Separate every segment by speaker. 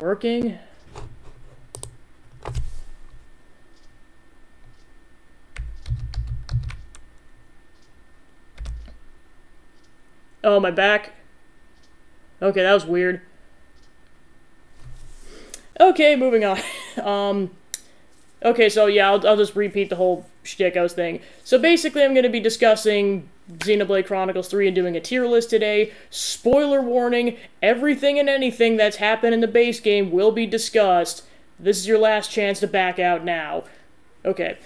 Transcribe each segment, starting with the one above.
Speaker 1: working. Oh, my back. Okay, that was weird. Okay, moving on. Okay, so yeah, I'll just repeat the whole shtick I was saying. So basically, I'm going to be discussing Xenoblade Chronicles 3 and doing a tier list today. Spoiler warning, everything and anything that's happened in the base game will be discussed. This is your last chance to back out now. Okay.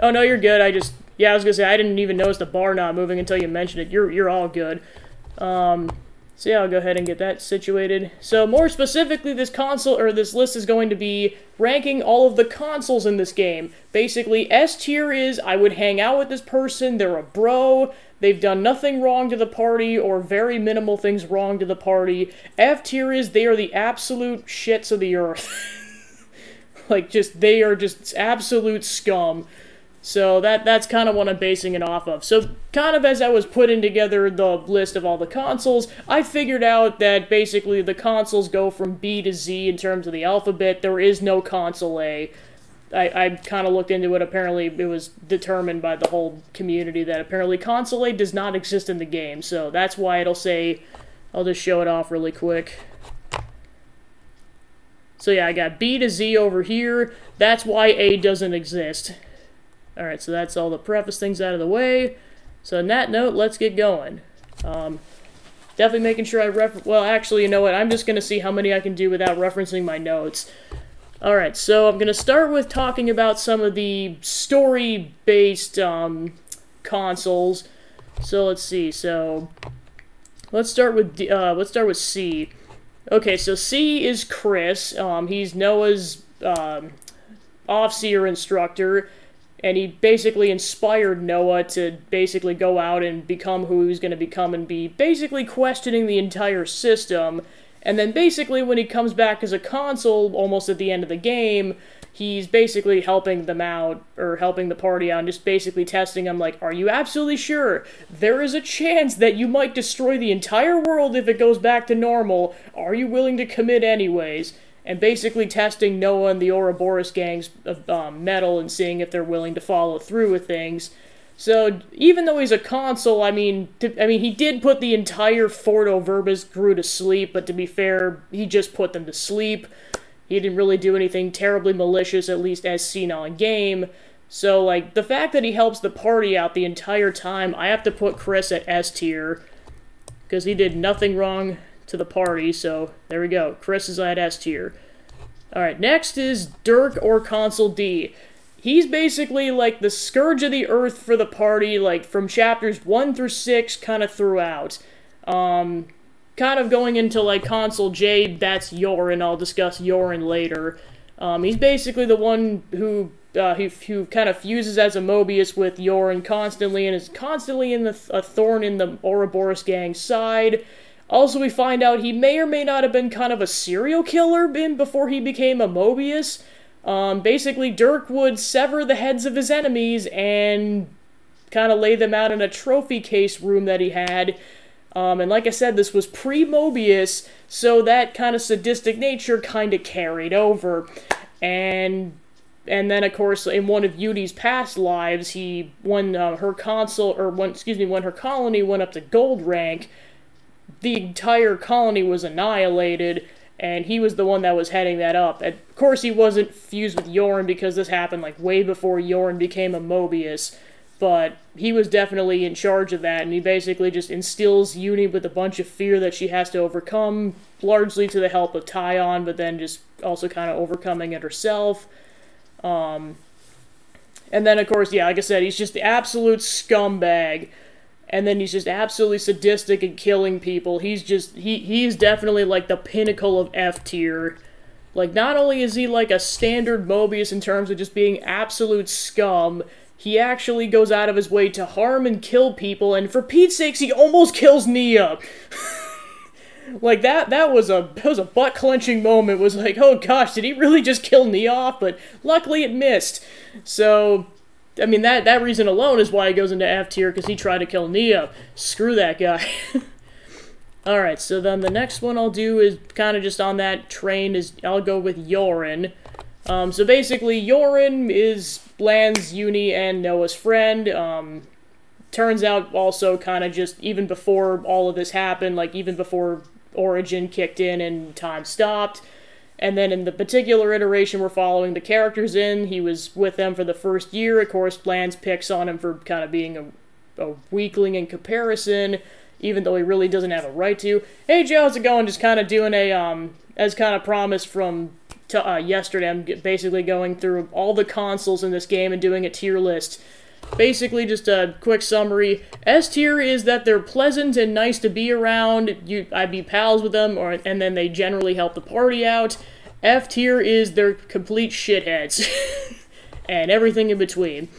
Speaker 1: Oh, no, you're good. Yeah, I was going to say, I didn't even notice the bar not moving until you mentioned it. You're all good. So yeah, I'll go ahead and get that situated. So more specifically, this list is going to be ranking all of the consuls in this game. Basically, S tier is, I would hang out with this person, they're a bro, they've done nothing wrong to the party, or very minimal things wrong to the party. F tier is, they are the absolute shits of the earth. Like, they are just absolute scum. So that's kind of what I'm basing it off of. So kind of as I was putting together the list of all the consuls, I figured out that basically the consuls go from B to Z in terms of the alphabet. There is no Consul A. I kind of looked into it. Apparently it was determined by the whole community that apparently Consul A does not exist in the game. So that's why it'll say, I'll just show it off really quick. So yeah, I got B to Z over here. That's why A doesn't exist. Alright, so that's all the preface things out of the way. So on that note, let's get going. Definitely making sure well, actually, you know what? I'm just going to see how many I can do without referencing my notes. Alright, so I'm going to start with talking about some of the story-based consuls. So let's see. So let's start with C. Okay, so C is Chris. He's Noah's Offseer instructor. And he basically inspired Noah to basically go out and become who he was going to become and be basically questioning the entire system. And then basically when he comes back as a consul, almost at the end of the game, he's basically helping them out, or helping the party out, and just basically testing them like, are you absolutely sure? There is a chance that you might destroy the entire world if it goes back to normal. Are you willing to commit anyways? And basically testing Noah and the Ouroboros gang's mettle and seeing if they're willing to follow through with things. So even though he's a consul, I mean, he did put the entire Fordo Verbis crew to sleep, but to be fair, he just put them to sleep. He didn't really do anything terribly malicious, at least as seen on game. So, like, the fact that he helps the party out the entire time, I have to put Chris at S tier, because he did nothing wrong to the party, so there we go. Chris is at S tier. Alright, next is Dirk or Consul D. He's basically like the scourge of the earth for the party, like from chapters 1 through 6, kind of throughout. Kind of going into like Consul J, that's Yorin. I'll discuss Yorin later. He's basically the one who kind of fuses as a Mobius with Yorin constantly and is constantly a thorn in the Ouroboros gang's side. Also, we find out he may or may not have been kind of a serial killer before he became a Mobius. Basically, Dirk would sever the heads of his enemies and kind of lay them out in a trophy case room that he had. And like I said, this was pre-Mobius, so that kind of sadistic nature kind of carried over. And then, of course, in one of Yudi's past lives, when her colony went up to gold rank, the entire colony was annihilated, and he was the one that was heading that up. And of course, he wasn't fused with Yorin because this happened like way before Yorin became a Mobius, but he was definitely in charge of that, and he basically just instills Uni with a bunch of fear that she has to overcome, largely to the help of Tyon, but then just also kind of overcoming it herself. And then, of course, yeah, like I said, he's just the absolute scumbag. And then he's just absolutely sadistic and killing people. He's definitely like the pinnacle of F tier. Like, not only is he like a standard Mobius in terms of just being absolute scum, he actually goes out of his way to harm and kill people, and for Pete's sakes, he almost kills Nia. Like, that was a butt-clenching moment. It was like, oh gosh, did he really just kill Nia off? But luckily it missed. So, I mean, that reason alone is why he goes into F tier, because he tried to kill Nia. Screw that guy. Alright, so then the next one I'll do is kind of just on that train is I'll go with Yorin. So basically, Yorin is Lan's, Uni, and Noah's friend. Turns out also kind of just, even before all of this happened, like even before Origin kicked in and time stopped, and then in the particular iteration we're following the characters in, he was with them for the first year. Of course, Lance picks on him for kind of being a weakling in comparison, even though he really doesn't have a right to. Hey Joe, how's it going? Just kind of doing a, as kind of promised from yesterday, I'm basically going through all the consoles in this game and doing a tier list. Basically, just a quick summary. S tier is that they're pleasant and nice to be around. I'd be pals with them, and then they generally help the party out. F tier is they're complete shitheads. And everything in between.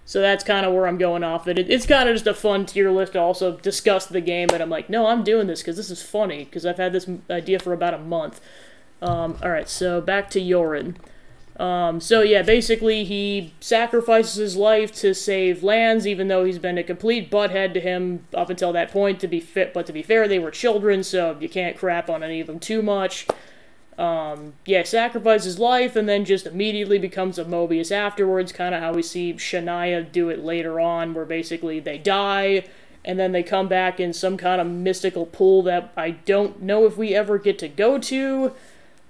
Speaker 1: So that's kind of where I'm going off it. It's kind of just a fun tier list to also discuss the game, but I'm like, no, I'm doing this because this is funny, because I've had this idea for about a month. Alright, so back to Yorin. So yeah, basically he sacrifices his life to save Lance, even though he's been a complete butthead to him up until that point, but to be fair, they were children, so you can't crap on any of them too much. Yeah, sacrifices his life and then just immediately becomes a Mobius afterwards, kind of how we see Shania do it later on, where basically they die, and then they come back in some kind of mystical pool that I don't know if we ever get to go to,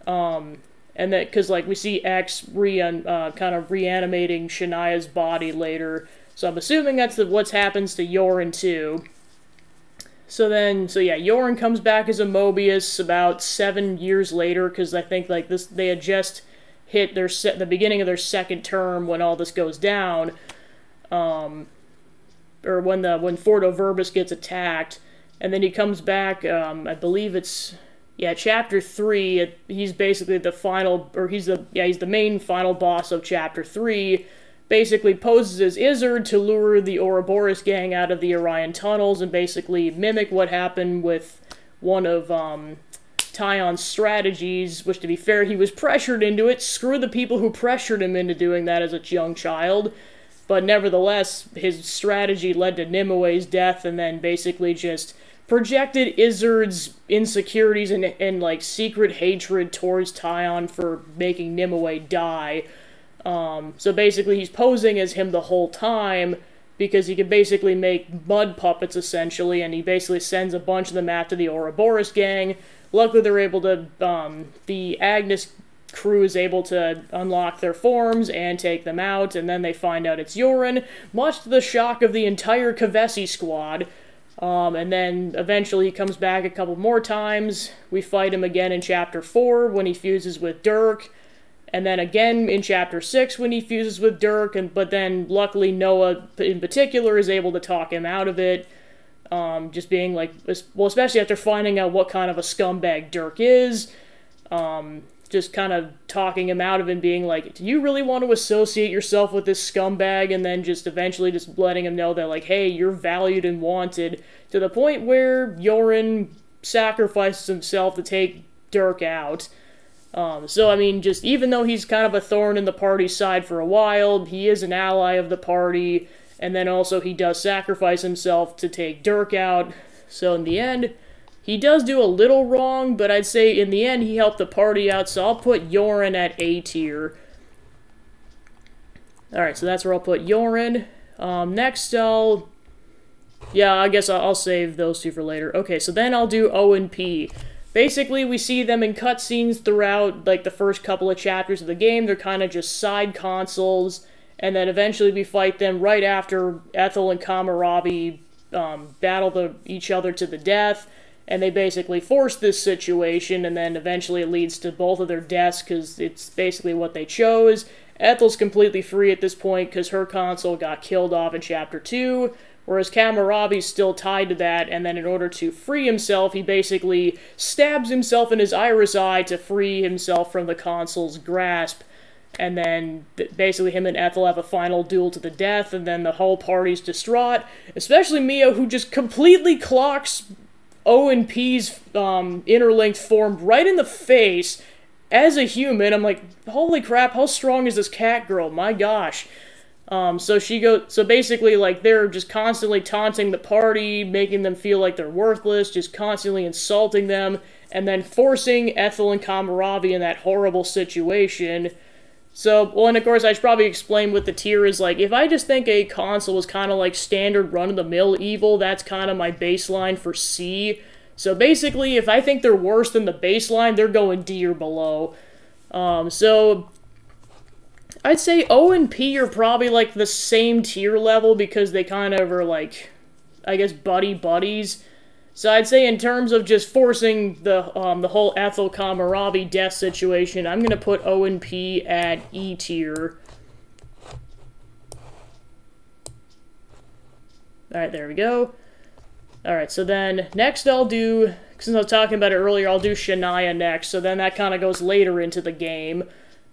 Speaker 1: and that, because, like, we see X kind of reanimating Shania's body later, so I'm assuming that's what happens to Yorin too. So yeah, Yorin comes back as a Mobius about 7 years later, because I think, like, they had just hit the beginning of their second term when all this goes down, or when Fordo Verbis gets attacked, and then he comes back, I believe it's, yeah, Chapter 3, he's basically the final, or he's the main final boss of Chapter 3, basically poses as Izzard to lure the Ouroboros gang out of the Orion tunnels and basically mimic what happened with one of Tyon's strategies, which, to be fair, he was pressured into it. Screw the people who pressured him into doing that as a young child. But nevertheless, his strategy led to Nimue's death, and then basically just projected Izzard's insecurities and like, secret hatred towards Tyon for making Nimue die. So basically he's posing as him the whole time, because he can basically make mud puppets, essentially, and he basically sends a bunch of them after the Ouroboros gang. Luckily they're able to, the Agnes crew is able to unlock their forms and take them out, and then they find out it's Yorin, much to the shock of the entire Kavesi squad. And then eventually he comes back a couple more times. We fight him again in Chapter 4 when he fuses with Dirk, and then again in Chapter 6 when he fuses with Dirk, but then luckily Noah in particular is able to talk him out of it, just being like, well, especially after finding out what kind of a scumbag Dirk is, just kind of talking him out of it, being like, do you really want to associate yourself with this scumbag? And then just eventually just letting him know that, like, hey, you're valued and wanted, to the point where Yorin sacrifices himself to take Dirk out. So, I mean, just even though he's kind of a thorn in the party's side for a while, he is an ally of the party, and then also he does sacrifice himself to take Dirk out. So in the end, he does do a little wrong, but I'd say in the end he helped the party out, so I'll put Yorin at A tier. Alright, so that's where I'll put Yorin. Next yeah, I guess I'll save those two for later. Okay, so then I'll do O and P. Basically, we see them in cutscenes throughout, like, the first couple of chapters of the game. They're kind of just side consoles, and then eventually we fight them right after Ethel and Kamarabi battle each other to the death, and they basically force this situation, and then eventually it leads to both of their deaths, because it's basically what they chose. Ethel's completely free at this point, because her Consul got killed off in Chapter 2, whereas Kamarabi's still tied to that, and then in order to free himself, he basically stabs himself in his iris eye to free himself from the Consul's grasp. And then basically him and Ethel have a final duel to the death, and then the whole party's distraught, especially Mio, who just completely clocks O and P's interlinked form right in the face as a human. I'm like, holy crap, how strong is this cat girl? My gosh. So basically, like, they're just constantly taunting the party, making them feel like they're worthless, just constantly insulting them, and then forcing Ethel and Kamaravi in that horrible situation. So, well, and of course, I should probably explain what the tier is like. If I just think a Consul was kind of like standard run-of-the-mill evil, that's kind of my baseline for C. So basically, if I think they're worse than the baseline, they're going D or below. So I'd say O and P are probably like the same tier level because they kind of are like, I guess, buddies. So I'd say in terms of just forcing the whole Ethel Kamaravi death situation, I'm gonna put O and P at E tier. Alright, there we go. Alright, so then next I'll do, since I was talking about it earlier, I'll do Shania next, so then that kind of goes later into the game.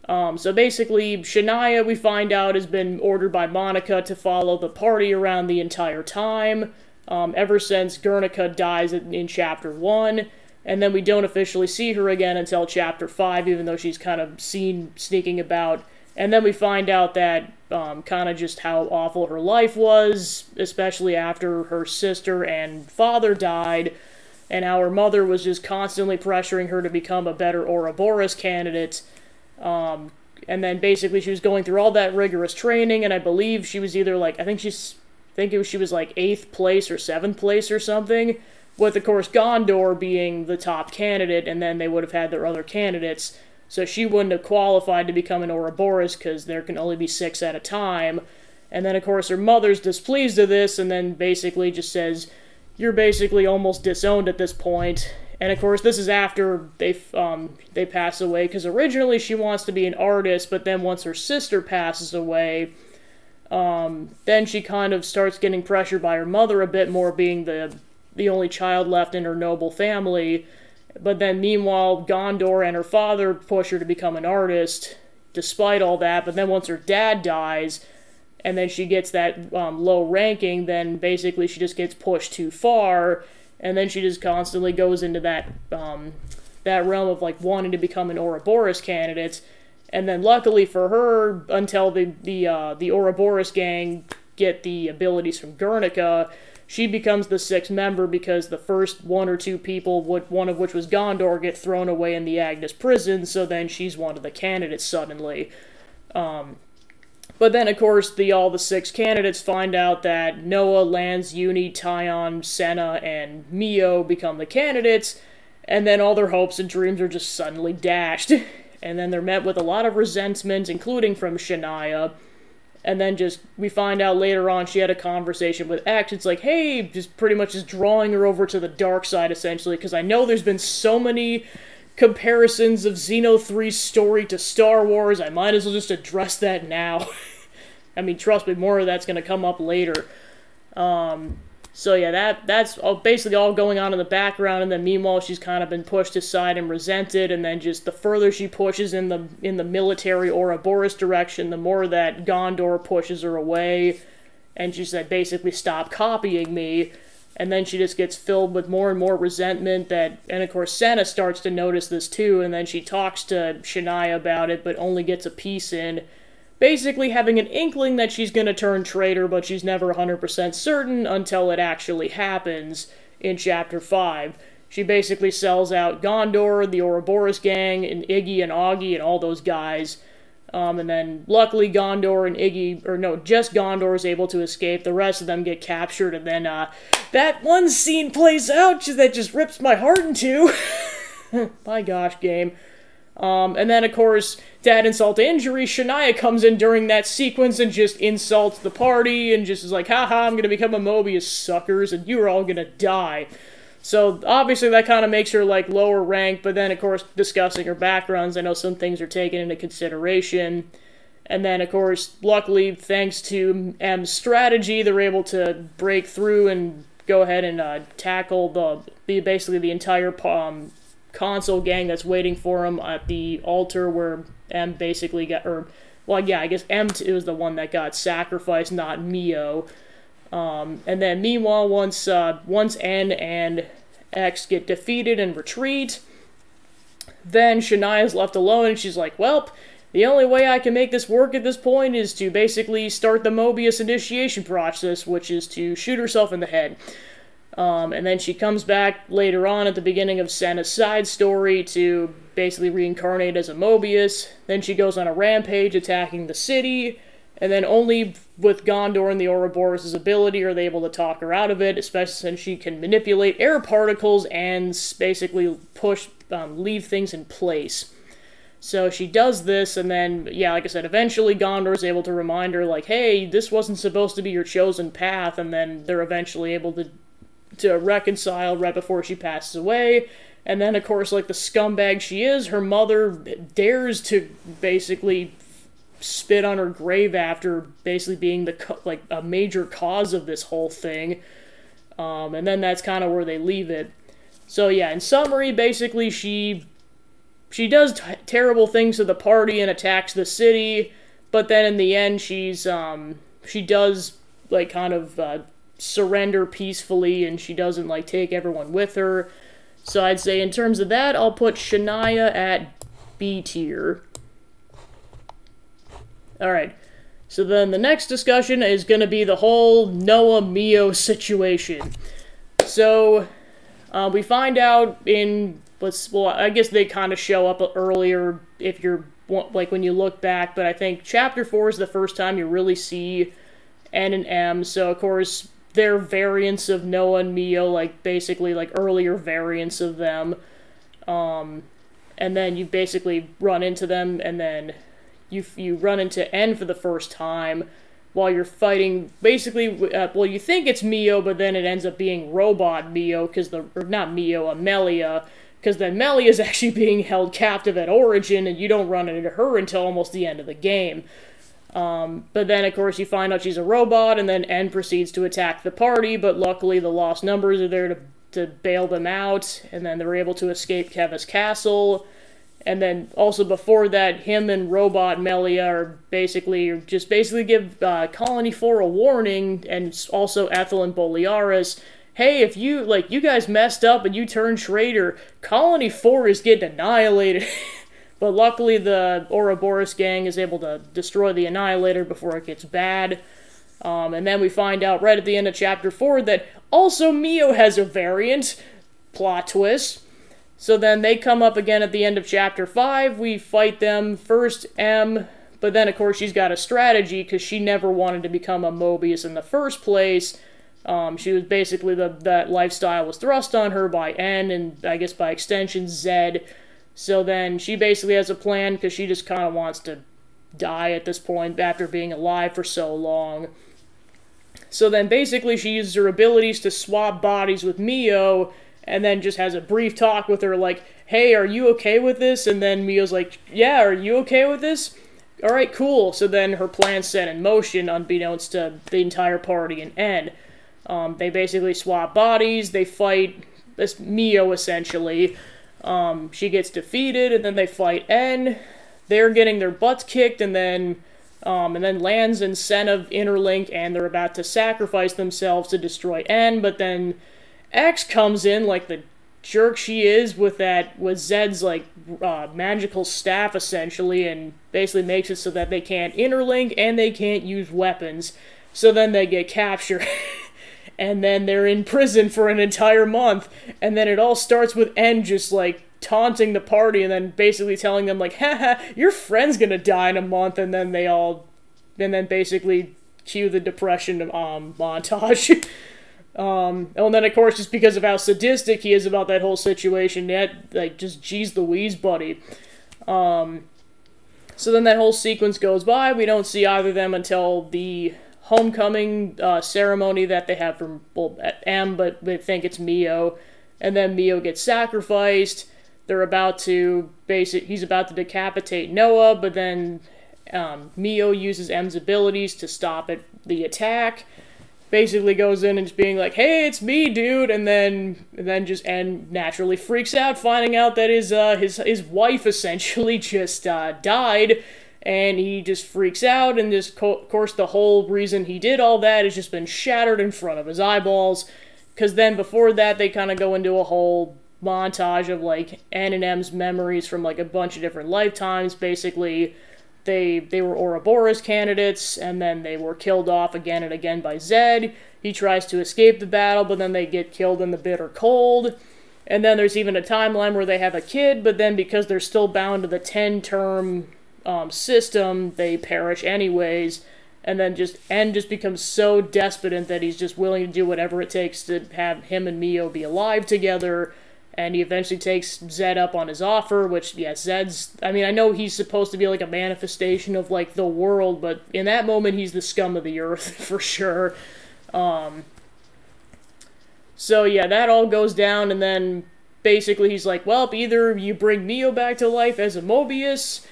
Speaker 1: So basically, Shania, we find out, has been ordered by Monica to follow the party around the entire time. Ever since Guernica dies in Chapter 1, and then we don't officially see her again until Chapter 5, even though she's kind of seen sneaking about. And then we find out that kind of just how awful her life was, especially after her sister and father died, and how her mother was just constantly pressuring her to become a better Ouroboros candidate. And then basically she was going through all that rigorous training, and I believe she was either like, she was like 8th place or 7th place or something, with, of course, Gondor being the top candidate, and then they would have had their other candidates, so she wouldn't have qualified to become an Ouroboros, because there can only be 6 at a time. And then, of course, her mother's displeased of this, and then basically just says, you're basically almost disowned at this point. And, of course, this is after they pass away, because originally she wants to be an artist, but then once her sister passes away, then she kind of starts getting pressured by her mother a bit more, being the only child left in her noble family. But then, meanwhile, Gondor and her father push her to become an artist, despite all that. But then once her dad dies, and then she gets that low ranking, then basically she just gets pushed too far, and then she just constantly goes into that realm of, like, wanting to become an Ouroboros candidate. And then, luckily for her, until the Ouroboros gang get the abilities from Guernica, she becomes the 6th member because the first 1 or 2 people, one of which was Gondor, get thrown away in the Agnes prison, so then she's one of the candidates suddenly. But then, of course, all the 6 candidates find out that Noah, Lance, Uni, Tyon, Senna, and Mio become the candidates, and then all their hopes and dreams are just suddenly dashed. And then they're met with a lot of resentment, including from Shania. And then we find out later on she had a conversation with X. It's like, hey, just pretty much just drawing her over to the dark side, essentially, because I know there's been so many comparisons of Xeno 3's story to Star Wars, I might as well just address that now. I mean, trust me, more of that's going to come up later. So yeah, that's basically all going on in the background, and then meanwhile she's kind of been pushed aside and resented, and then just the further she pushes in the military Ouroboros direction, the more that Gondor pushes her away, and she said, basically, stop copying me, and then she just gets filled with more and more resentment, and of course Senna starts to notice this too, and then she talks to Shania about it, but only gets a piece in, basically having an inkling that she's going to turn traitor, but she's never 100% certain until it actually happens in Chapter 5. She basically sells out Gondor, the Ouroboros gang, and Iggy and Augie and all those guys. And then, luckily, Gondor and Iggy, or no, just Gondor is able to escape. The rest of them get captured, and then, that one scene plays out that just rips my heart in two. My gosh, game. And then, of course, to add insult to injury, Shania comes in during that sequence and just insults the party and just is like, haha, I'm gonna become a Mobius, suckers, and you're all gonna die. So, obviously, that kind of makes her, like, lower rank, but then, of course, discussing her backgrounds, I know some things are taken into consideration. And then, of course, luckily, thanks to M's strategy, they're able to break through and go ahead and tackle basically the entire Consul gang that's waiting for him at the altar where M basically got, well, yeah, I guess M was the one that got sacrificed, not Mio. And then, meanwhile, once N and X get defeated and retreat, then Shania's left alone, and she's like, welp, the only way I can make this work at this point is to basically start the Mobius initiation process, which is to shoot herself in the head. And then she comes back later on at the beginning of Senna's side story to basically reincarnate as a Mobius. Then she goes on a rampage attacking the city, and then only with Gondor and the Ouroboros' ability are they able to talk her out of it, especially since she can manipulate air particles and basically leave things in place. So she does this, and then, yeah, like I said, eventually Gondor's able to remind her, like, hey, this wasn't supposed to be your chosen path, and then they're eventually able to reconcile right before she passes away. And then, of course, like the scumbag she is, her mother dares to basically spit on her grave after basically being a major cause of this whole thing. And then that's kind of where they leave it. So yeah, in summary, basically she does terrible things to the party and attacks the city, but then in the end she does like kind of surrender peacefully, and she doesn't like take everyone with her. So I'd say in terms of that, I'll put Shania at B tier. Alright, so then the next discussion is going to be the whole Noah-Mio situation. So, we find out in, well, I guess they kind of show up earlier if you're, like, when you look back, but I think Chapter 4 is the first time you really see N and M, so of course, they're variants of Noah and Mio, like, basically, like, earlier variants of them, and then you basically run into them, and then you run into N for the first time while you're fighting, basically, well, you think it's Mio, but then it ends up being Robot Mio, or not Mio, Amelia, because then Melia is actually being held captive at Origin, and you don't run into her until almost the end of the game. But then, of course, you find out she's a robot, and then N proceeds to attack the party, but luckily the Lost Numbers are there to bail them out, and then they're able to escape Keva's castle. And then, also before that, him and Robot Melia are basically give Colony 4 a warning, and also Ethel and Bolearis, hey, if you guys messed up and you turned traitor, Colony 4 is getting annihilated. But luckily the Ouroboros gang is able to destroy the Annihilator before it gets bad. And then we find out right at the end of Chapter 4 that also Mio has a variant. Plot twist. So then they come up again at the end of Chapter 5. We fight them. First M, but then of course she's got a strategy because she never wanted to become a Mobius in the first place. She was basically, that lifestyle was thrust on her by N, and I guess by extension Z. So then she basically has a plan because she just kind of wants to die at this point after being alive for so long. So then basically she uses her abilities to swap bodies with Mio, and then just has a brief talk with her like, hey, are you okay with this? And then Mio's like, yeah, are you okay with this? Alright, cool. So then her plan's set in motion, unbeknownst to the entire party and N. They basically swap bodies, they fight this Mio, essentially. She gets defeated, and then they fight N. They're getting their butts kicked, and then Lance and Senna interlink, and they're about to sacrifice themselves to destroy N, but then X comes in like the jerk she is with Zed's, like, magical staff, essentially, and basically makes it so that they can't interlink, and they can't use weapons. So then they get captured. And then they're in prison for an entire month, and then it all starts with N just, like, taunting the party, and then basically telling them, like, haha, your friend's gonna die in a month, and then then basically cue the depression montage. And then, of course, just because of how sadistic he is about that whole situation, just geez Louise, buddy. So then that whole sequence goes by, we don't see either of them until the homecoming ceremony that they have from, well, at M, but they think it's Mio, and then Mio gets sacrificed. He's about to decapitate Noah, but then Mio uses M's abilities to stop the attack. Basically goes in and just being like, hey, it's me, dude, and then just N naturally freaks out, finding out that his wife essentially just died. And he just freaks out, and just, of course, the whole reason he did all that has just been shattered in front of his eyeballs. Because then before that, they kind of go into a whole montage of, like, N and M's memories from, like, a bunch of different lifetimes, basically they were Ouroboros candidates, and then they were killed off again and again by Zed. He tries to escape the battle, but then they get killed in the bitter cold. And then there's even a timeline where they have a kid, but then because they're still bound to the 10-term system, they perish anyways. And then N just becomes so desperate that he's just willing to do whatever it takes to have him and Mio be alive together. And he eventually takes Zed up on his offer, which, yeah, Zed's... I mean, I know he's supposed to be, like, a manifestation of, like, the world, but in that moment, he's the scum of the earth, for sure. So, yeah, that all goes down, and then basically he's like, well, either you bring Mio back to life as a Mobius,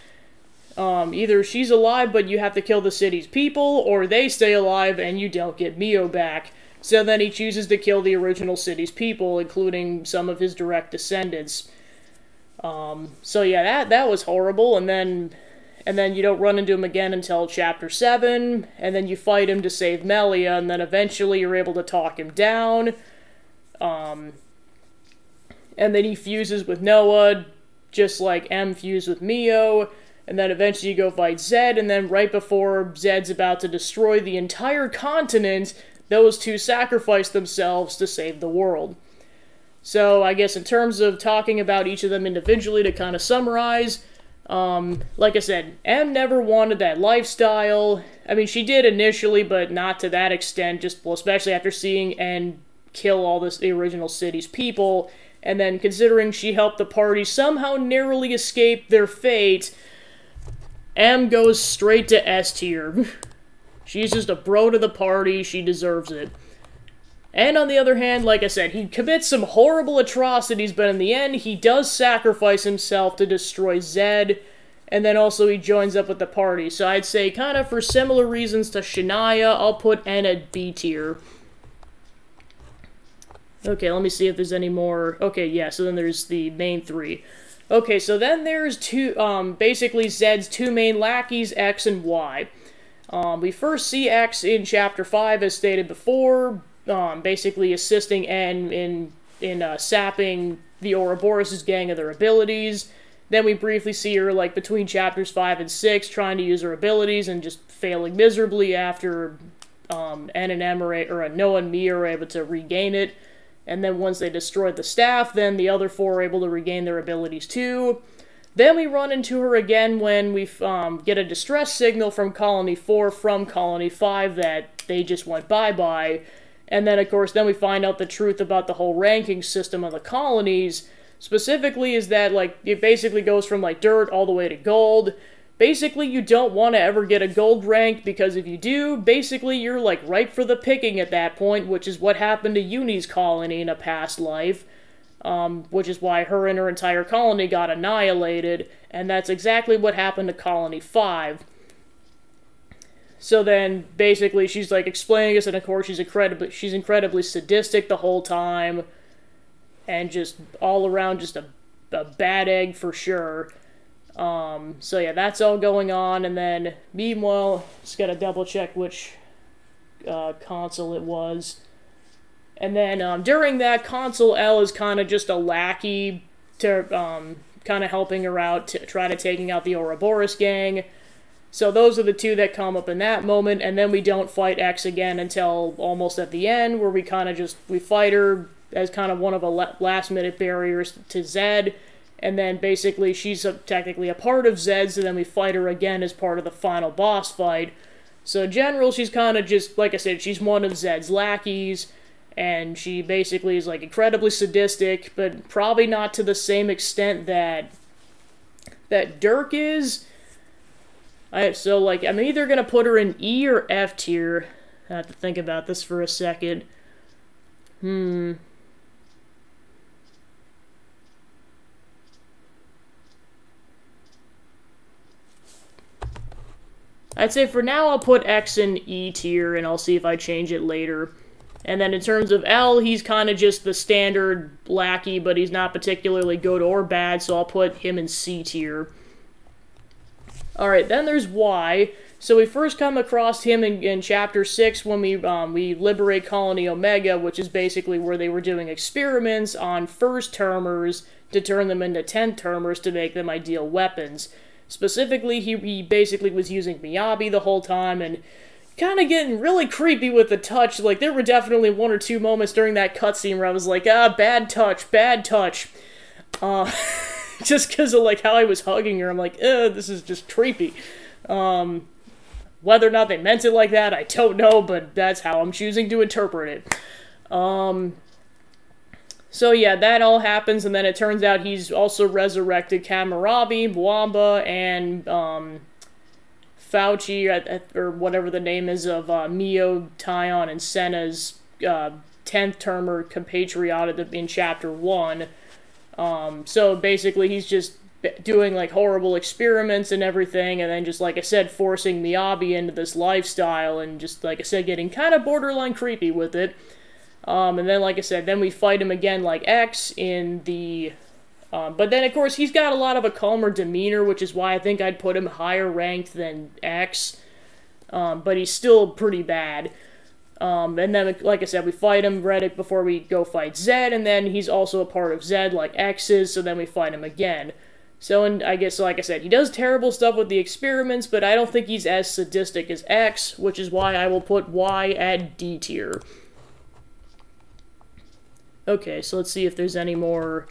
Speaker 1: either she's alive, but you have to kill the city's people, or they stay alive and you don't get Mio back. So then he chooses to kill the original city's people, including some of his direct descendants. So yeah, that was horrible, and then you don't run into him again until Chapter 7, and then you fight him to save Melia, and then eventually you're able to talk him down. And then he fuses with Noah, just like M fused with Mio, and then eventually you go fight Zed, and then right before Zed's about to destroy the entire continent, those two sacrifice themselves to save the world. So I guess in terms of talking about each of them individually, to kind of summarize, like I said, M never wanted that lifestyle. I mean, she did initially, but not to that extent, just, well, especially after seeing N kill all the original city's people, and then considering she helped the party somehow narrowly escape their fate, M goes straight to S tier. She's just a bro to the party, she deserves it. And on the other hand, like I said, he commits some horrible atrocities, but in the end, he does sacrifice himself to destroy Zed, and then also he joins up with the party. So I'd say, kind of for similar reasons to Shania, I'll put N at B tier. Okay, let me see if there's any more. Okay, yeah, so then there's the main three. Okay, so then there's basically Zed's two main lackeys, X and Y. We first see X in Chapter 5, as stated before, basically assisting N in sapping the Ouroboros' gang of their abilities. Then we briefly see her, like, between Chapters 5 and 6, trying to use her abilities and just failing miserably after N and M or Noah and Mia are able to regain it. And then once they destroy the staff, then the other four are able to regain their abilities too. Then we run into her again when we get a distress signal from Colony 4 from Colony 5 that they just went bye-bye. And then, of course, then we find out the truth about the whole ranking system of the colonies. Specifically is that, like, it basically goes from, like, dirt all the way to gold. Basically, you don't want to ever get a gold rank, because if you do, basically you're, like, ripe for the picking at that point, which is what happened to Uni's colony in a past life. Which is why her and her entire colony got annihilated, and that's exactly what happened to Colony 5. So then, basically, she's, like, explaining this, and of course she's incredibly sadistic the whole time, and just all around just a bad egg for sure. So yeah, that's all going on, and then, meanwhile, just gotta double check which Consul it was. And then, during that, Consul L is kind of just a lackey to, kind of helping her out to try to taking out the Ouroboros gang. So those are the two that come up in that moment, and then we don't fight X again until almost at the end, where we kind of just, we fight her as kind of one of the last-minute barriers to Zed, and then basically she's technically a part of Zed, so then we fight her again as part of the final boss fight. So in general, she's kind of just, like I said, she's one of Zed's lackeys, and she basically is, like, incredibly sadistic, but probably not to the same extent that Dirk is. So, like, I'm either going to put her in E or F tier. I have to think about this for a second. I'd say for now I'll put X in E tier, and I'll see if I change it later. And then in terms of L, he's kind of just the standard lackey, but he's not particularly good or bad, so I'll put him in C tier. Alright, then there's Y. So we first come across him in Chapter 6 when we liberate Colony Omega, which is basically where they were doing experiments on first-termers to turn them into 10th-termers to make them ideal weapons. Specifically, he basically was using Miyabi the whole time, and kind of getting really creepy with the touch. Like, there were definitely one or two moments during that cutscene where I was like, bad touch, bad touch. Just because of, like, how I was hugging her, I'm like, this is just creepy. Whether or not they meant it like that, I don't know, but that's how I'm choosing to interpret it. So yeah, that all happens, and then it turns out he's also resurrected Kamarabi, Mwamba, and Fauci, or whatever the name is, of Mio, Tyon, and Senna's 10th termer compatriot in Chapter 1. So basically he's just doing, like, horrible experiments and everything, and then just, like I said, forcing Miyabi into this lifestyle, and just, like I said, getting kind of borderline creepy with it. And then, like I said, then we fight him again like X in the... but then, of course, he's got a lot of a calmer demeanor, which is why I think I'd put him higher ranked than X. But he's still pretty bad. And then, like I said, we fight him right before we go fight Zed, and then he's also a part of Zed like X is, so then we fight him again. So, and I guess, like I said, he does terrible stuff with the experiments, but I don't think he's as sadistic as X, which is why I will put Y at D tier. Okay, so let's see if there's any more...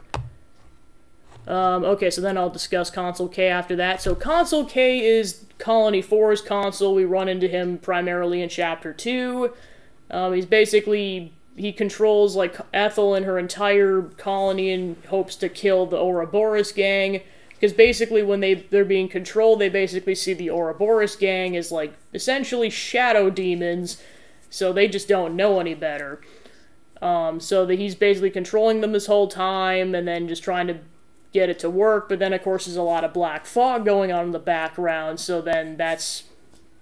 Speaker 1: okay, so then I'll discuss Consul K after that. So Consul K is Colony 4's Consul. We run into him primarily in Chapter 2. He's basically... He controls, like, Ethel and her entire colony and hopes to kill the Ouroboros gang. Because basically when they're being controlled, they basically see the Ouroboros gang as, like, essentially shadow demons. So they just don't know any better. So that he's basically controlling them this whole time, and then just trying to get it to work, but then, of course, there's a lot of black fog going on in the background, so then that's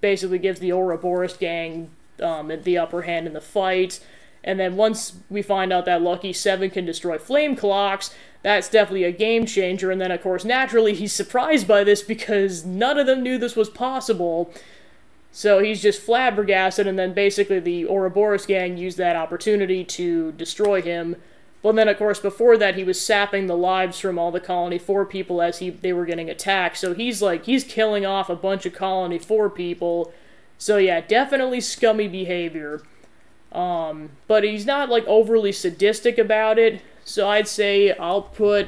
Speaker 1: basically gives the Ouroboros gang the upper hand in the fight, and then once we find out that Lucky 7 can destroy flame clocks, that's definitely a game changer, and then, of course, naturally, he's surprised by this because none of them knew this was possible. So he's just flabbergasted, and then basically the Ouroboros gang used that opportunity to destroy him. But then, of course, before that, he was sapping the lives from all the Colony 4 people as they were getting attacked. So he's killing off a bunch of Colony 4 people. So yeah, definitely scummy behavior. But he's not, like, overly sadistic about it. So I'd say I'll put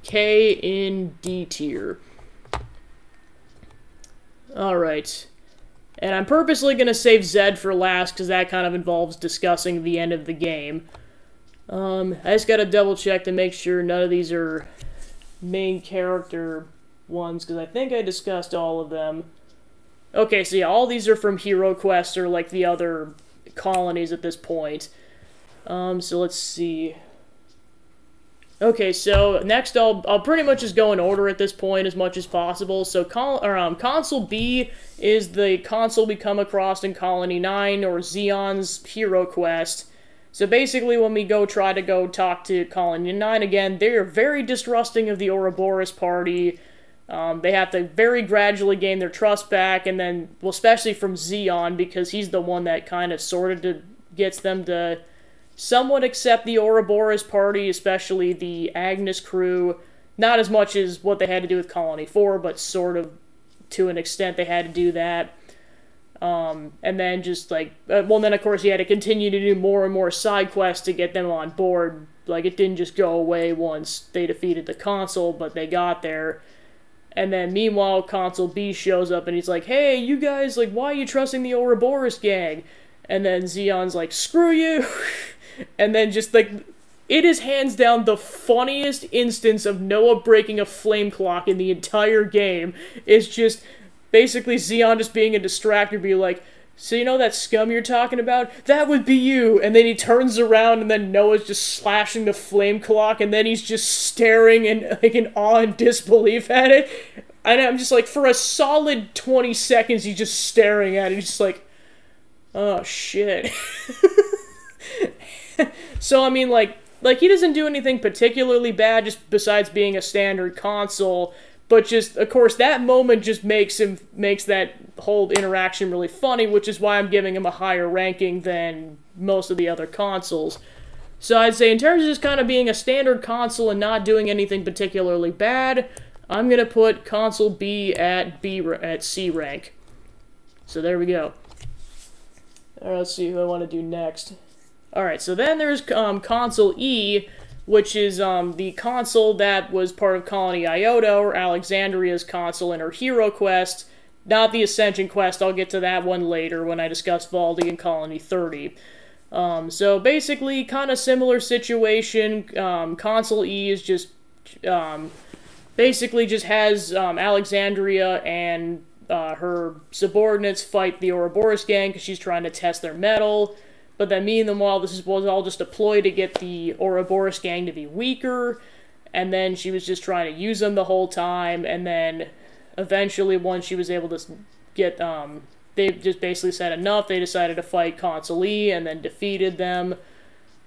Speaker 1: K in D tier. Alright. And I'm purposely going to save Zed for last, because that kind of involves discussing the end of the game. I just got to double check to make sure none of these are main character ones, because I think I discussed all of them. Okay, so yeah, all these are from Hero Quest, or like the other colonies at this point. So let's see. Okay, so next I'll pretty much just go in order at this point as much as possible. So Consul B is the consul we come across in Colony 9, or Zeon's Hero Quest. So basically when we try to go talk to Colony 9 again, they are very distrusting of the Ouroboros party. They have to very gradually gain their trust back, and then, well, especially from Zeon, because he's the one that kind of gets them to somewhat accept the Ouroboros party, especially the Agnes crew. Not as much as what they had to do with Colony 4, but sort of to an extent they had to do that. And then just like, well, then of course he had to continue to do more and more side quests to get them on board. Like, it didn't just go away once they defeated the Consul, but they got there. And then meanwhile, Consul B shows up and he's like, hey, you guys, like, why are you trusting the Ouroboros gang? And then Zeon's like, screw you! And then just, like, it is hands down the funniest instance of Noah breaking a flame clock in the entire game. It's just basically Zeon just being a distractor, be like, so you know that scum you're talking about? That would be you! And then he turns around and then Noah's just slashing the flame clock, and then he's just staring in awe and disbelief at it. And I'm just like, for a solid 20 seconds he's just staring at it. He's just like, oh shit. So, I mean, like, he doesn't do anything particularly bad, just besides being a standard consul, but just, of course, that moment just makes that whole interaction really funny, which is why I'm giving him a higher ranking than most of the other consuls. So I'd say, in terms of just kind of being a standard consul and not doing anything particularly bad, I'm gonna put Consul B at C rank. So there we go. Alright, let's see who I want to do next. Alright, so then there's Consul E, which is the consul that was part of Colony Iota, or Alexandria's consul in her hero quest. Not the Ascension quest, I'll get to that one later when I discuss Valdi and Colony 30. So basically, kind of similar situation. Consul E is just basically just has Alexandria and her subordinates fight the Ouroboros gang because she's trying to test their mettle. But then meanwhile, this was all just a ploy to get the Ouroboros gang to be weaker. And then she was just trying to use them the whole time. And then eventually, once she was able to get, they just basically said enough. They decided to fight Consul E and then defeated them.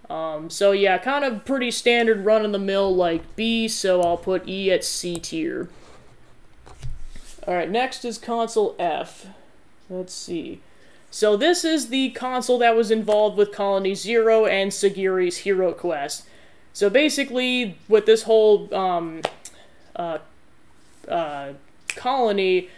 Speaker 1: So yeah, kind of pretty standard run-of-the-mill like B, so I'll put E at C tier. Alright, next is Consul F. Let's see. So this is the consul that was involved with Colony 0 and Sagiri's hero quest. So basically, with this whole colony,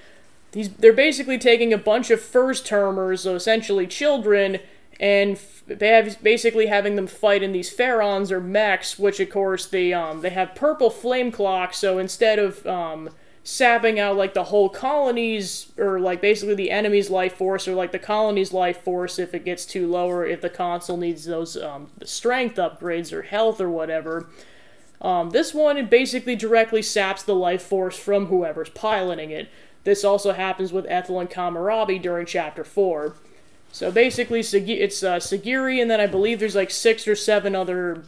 Speaker 1: they're basically taking a bunch of first-termers, so essentially children, and basically having them fight in these pharaons or mechs, which of course they have purple flame clocks. So instead of sapping out like the whole colony's, or like basically the enemy's life force, or like the colony's life force if it gets too low, or if the consul needs those strength upgrades or health or whatever. This one, it basically directly saps the life force from whoever's piloting it. This also happens with Ethel and Kamarabi during Chapter 4. So basically, it's Sagiri, and then I believe there's like 6 or 7 other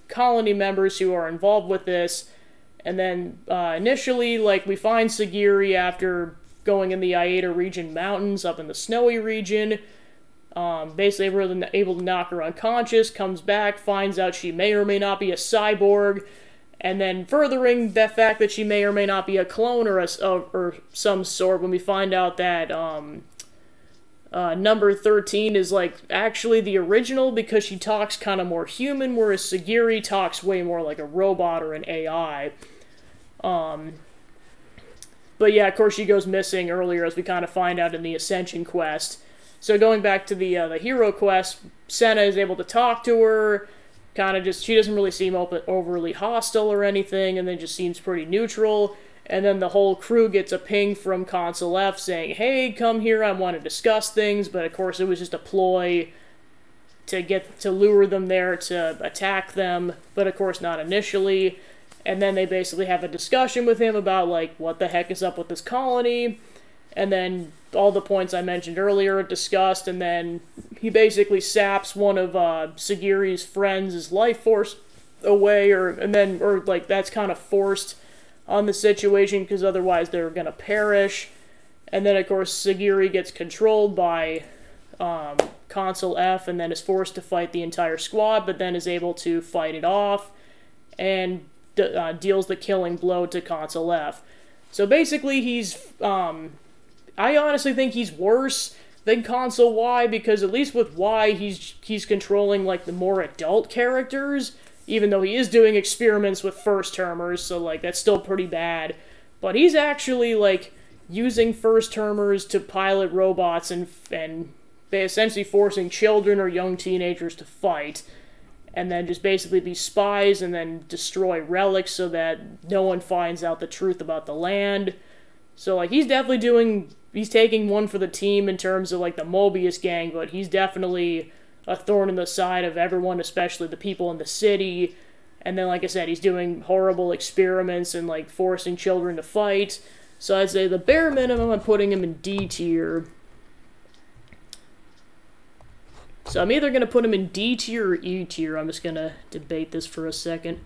Speaker 1: colony members who are involved with this. And then initially, like, we find Sagiri after going in the Iata region mountains up in the snowy region. Basically, we're able to knock her unconscious, comes back, finds out she may or may not be a cyborg, and then furthering that fact that she may or may not be a clone or some sort, when we find out that number 13 is like actually the original because she talks kind of more human, whereas Sagiri talks way more like a robot or an AI. But yeah, of course she goes missing earlier, as we kind of find out in the Ascension quest. So going back to the hero quest, Senna is able to talk to her, kind of just, she doesn't really seem overly hostile or anything, and then just seems pretty neutral. And then the whole crew gets a ping from Consul F saying, hey, come here, I want to discuss things, but of course it was just a ploy to lure them there to attack them, but of course not initially. And then they basically have a discussion with him about, like, what the heck is up with this colony, and then all the points I mentioned earlier are discussed, and then he basically saps one of Sagiri's friends' life force away, or that's kind of forced on the situation, because otherwise they're gonna perish. And then of course Sagiri gets controlled by Consul F, and then is forced to fight the entire squad, but then is able to fight it off, and deals the killing blow to Consul F. So basically he's, I honestly think he's worse than Consul Y, because at least with Y he's controlling like the more adult characters, even though he is doing experiments with first-termers, so, like, that's still pretty bad. But he's actually, like, using first-termers to pilot robots and essentially forcing children or young teenagers to fight. And then just basically be spies and then destroy relics so that no one finds out the truth about the land. So, like, he's taking one for the team in terms of, like, the Mobius gang, but he's definitely a thorn in the side of everyone, especially the people in the city. And then, like I said, he's doing horrible experiments and, like, forcing children to fight. So I'd say the bare minimum, I'm putting him in D tier. So I'm either going to put him in D tier or E tier. I'm just going to debate this for a second.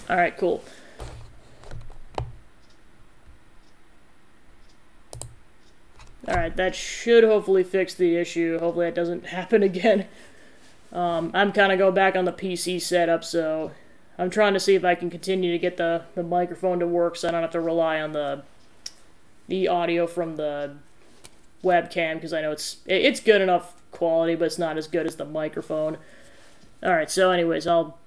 Speaker 1: Alright, cool. Alright, that should hopefully fix the issue. Hopefully that doesn't happen again. I'm kind of going back on the PC setup, so I'm trying to see if I can continue to get the microphone to work so I don't have to rely on the audio from the webcam, because I know it's good enough quality, but it's not as good as the microphone. Alright, so anyways, I'll,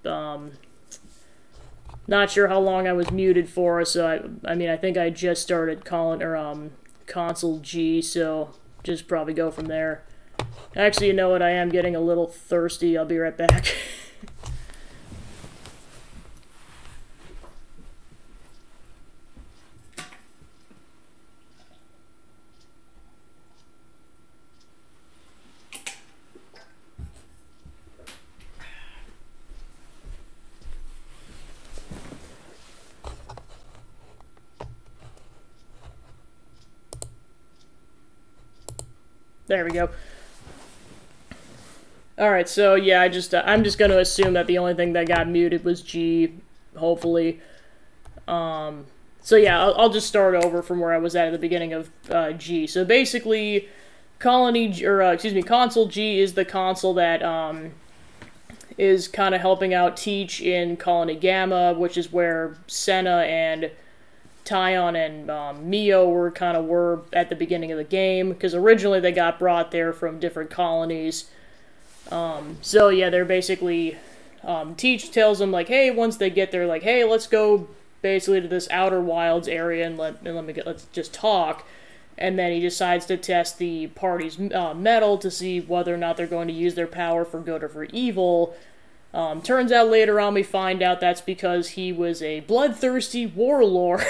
Speaker 1: not sure how long I was muted for, so I mean, I think I just started calling, or, Consul G, so just probably go from there. Actually, you know what, I am getting a little thirsty. I'll be right back. There we go. Alright, so yeah, I'm just gonna assume that the only thing that got muted was G, hopefully. So yeah, I'll just start over from where I was at the beginning of G. So basically, Consul G is the consul that is kind of helping out Teach in Colony Gamma, which is where Senna and Tyon and Mio were at the beginning of the game, because originally they got brought there from different colonies. So yeah, they're basically, Teach tells them, like, hey, once they get there, like, hey, let's go basically to this Outer Wilds area and let's just talk. And then he decides to test the party's mettle to see whether or not they're going to use their power for good or for evil. Turns out later on we find out that's because he was a bloodthirsty warlord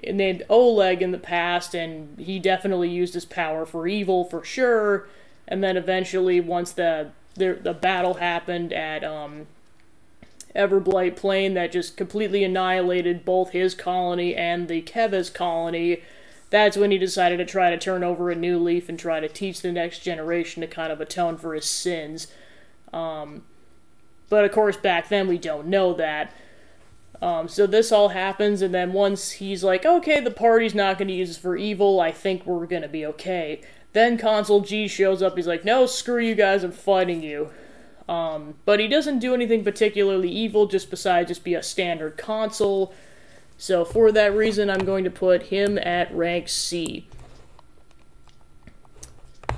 Speaker 1: named Oleg in the past, and he definitely used his power for evil for sure. And then eventually, once the battle happened at Everblight Plain that just completely annihilated both his colony and the Keves colony, that's when he decided to try to turn over a new leaf and try to teach the next generation to kind of atone for his sins. But of course, back then we don't know that. So this all happens, and then once he's like, okay, the party's not going to use this for evil, I think we're going to be okay. Then Consul G shows up, he's like, no, screw you guys, I'm fighting you. But he doesn't do anything particularly evil, just besides just be a standard consul. So for that reason, I'm going to put him at rank C.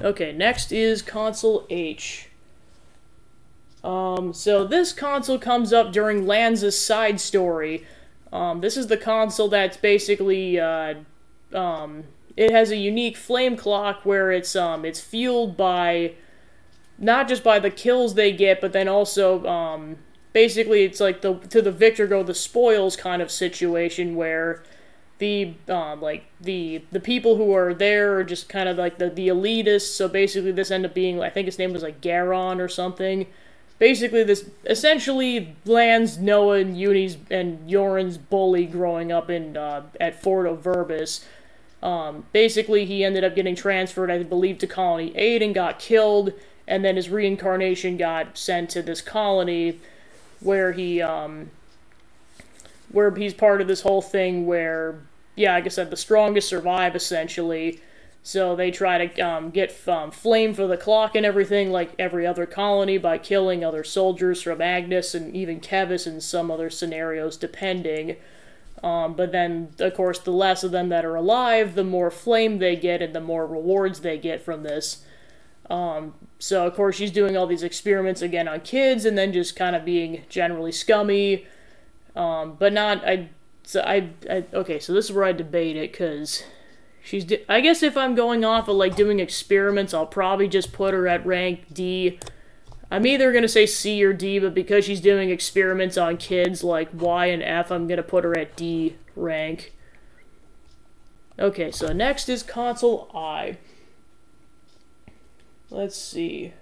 Speaker 1: Okay, next is Consul H. So this consul comes up during Lanza's side story. This is the consul that's basically, it has a unique flame clock where it's fueled by, not just by the kills they get, but then also, basically it's like to the victor go the spoils kind of situation where the people who are there are just kind of like the elitists, so basically this ended up being, I think his name was like Garon or something. Basically, this essentially lands Noah and Uni's and Yoren's bully growing up at Fordo Verbis. Basically, he ended up getting transferred, I believe, to Colony 8 and got killed, and then his reincarnation got sent to this colony where he's part of this whole thing where, yeah, like I said, the strongest survive, essentially. So they try to get flame for the clock and everything, like every other colony, by killing other soldiers from Agnes and even Kevis in some other scenarios, depending. But then, of course, the less of them that are alive, the more flame they get and the more rewards they get from this. So, of course, she's doing all these experiments again on kids and then just kind of being generally scummy. But not... okay, so this is where I debate it, because... I guess if I'm going off of, like, doing experiments, I'll probably just put her at rank D. I'm either going to say C or D, but because she's doing experiments on kids like Y and F, I'm going to put her at D rank. Okay, so next is Consul I. Let's see.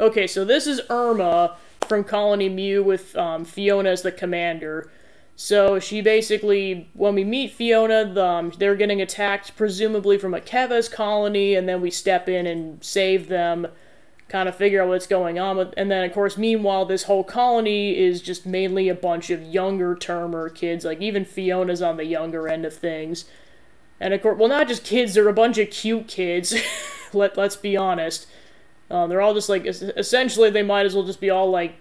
Speaker 1: Okay, so this is Irma from Colony Mu with Fiona as the commander. So she basically, when we meet Fiona, they're getting attacked presumably from a Keves colony, and then we step in and save them. kind of figure out what's going on with, and then of course meanwhile this whole colony is just mainly a bunch of younger termer kids, like even Fiona's on the younger end of things. And of course, well, not just kids, they're a bunch of cute kids. Let's be honest. They're all just like, essentially they might as well just be all like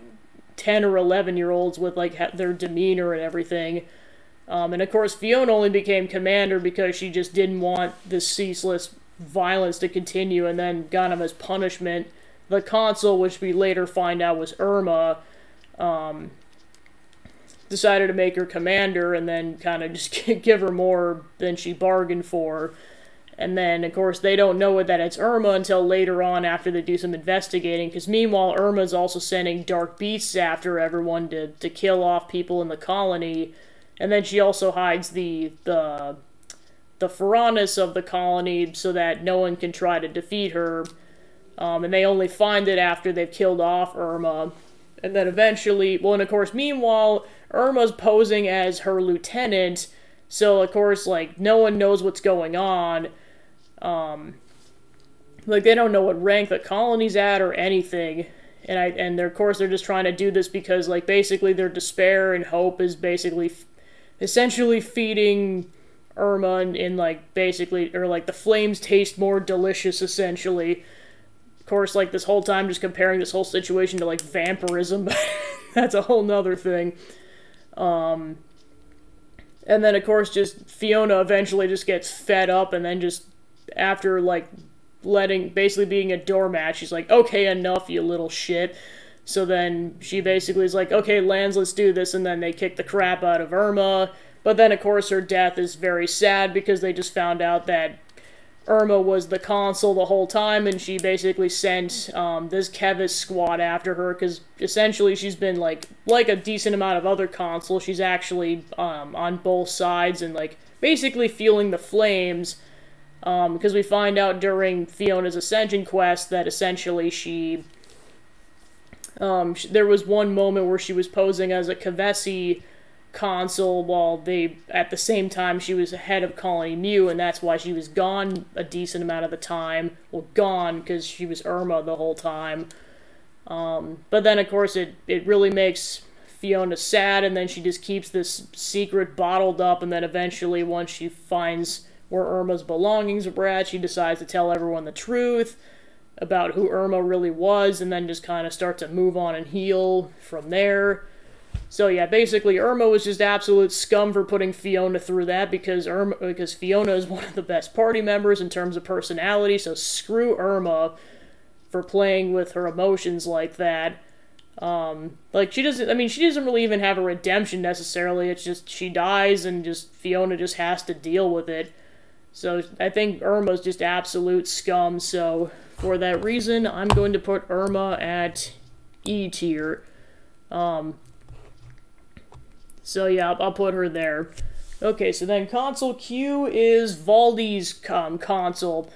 Speaker 1: 10 or 11-year-olds with like their demeanor and everything. And of course Fiona only became commander because she just didn't want this ceaseless violence to continue, and then got him as punishment. The Consul, which we later find out was Irma, decided to make her commander and then kind of just give her more than she bargained for. And then, of course, they don't know that it's Irma until later on after they do some investigating, because meanwhile Irma's also sending dark beasts after everyone to kill off people in the colony. And then she also hides the Piranhas of the colony so that no one can try to defeat her. And they only find it after they've killed off Irma. And then eventually, well, and of course, meanwhile, Irma's posing as her lieutenant, so of course, like, no one knows what's going on. Like, they don't know what rank the colony's at or anything. And of course, they're just trying to do this because, like, basically their despair and hope is basically, essentially feeding Irma in, like, basically, or, like, the flames taste more delicious, essentially. Of course, like, this whole time just comparing this whole situation to, like, vampirism, but that's a whole nother thing. And then, of course, just Fiona eventually just gets fed up, and then just, after, like, basically being a doormat, she's like, okay, enough, you little shit. So then she basically is like, okay, Lance, let's do this, and then they kick the crap out of Irma. But then, of course, her death is very sad because they just found out that Irma was the Consul the whole time, and she basically sent this Kevis squad after her, because essentially she's been, like a decent amount of other Consuls, she's actually on both sides and, like, basically fueling the flames, because we find out during Fiona's Ascension quest that essentially she, there was one moment where she was posing as a Kevesi Consul while at the same time she was head of Colony Mu, and that's why she was gone a decent amount of the time. Well, gone because she was Irma the whole time. But then of course it really makes Fiona sad, and then she just keeps this secret bottled up, and then eventually once she finds where Irma's belongings were at, she decides to tell everyone the truth about who Irma really was, and then just kind of start to move on and heal from there. So yeah, basically Irma was just absolute scum for putting Fiona through that, because Fiona is one of the best party members in terms of personality, so screw Irma for playing with her emotions like that. Like, she doesn't really even have a redemption necessarily, it's just she dies and just Fiona just has to deal with it. So I think Irma's just absolute scum, so for that reason, I'm going to put Irma at E tier. So yeah, I'll put her there. Okay, so then Consul Q is Valdi's Consul.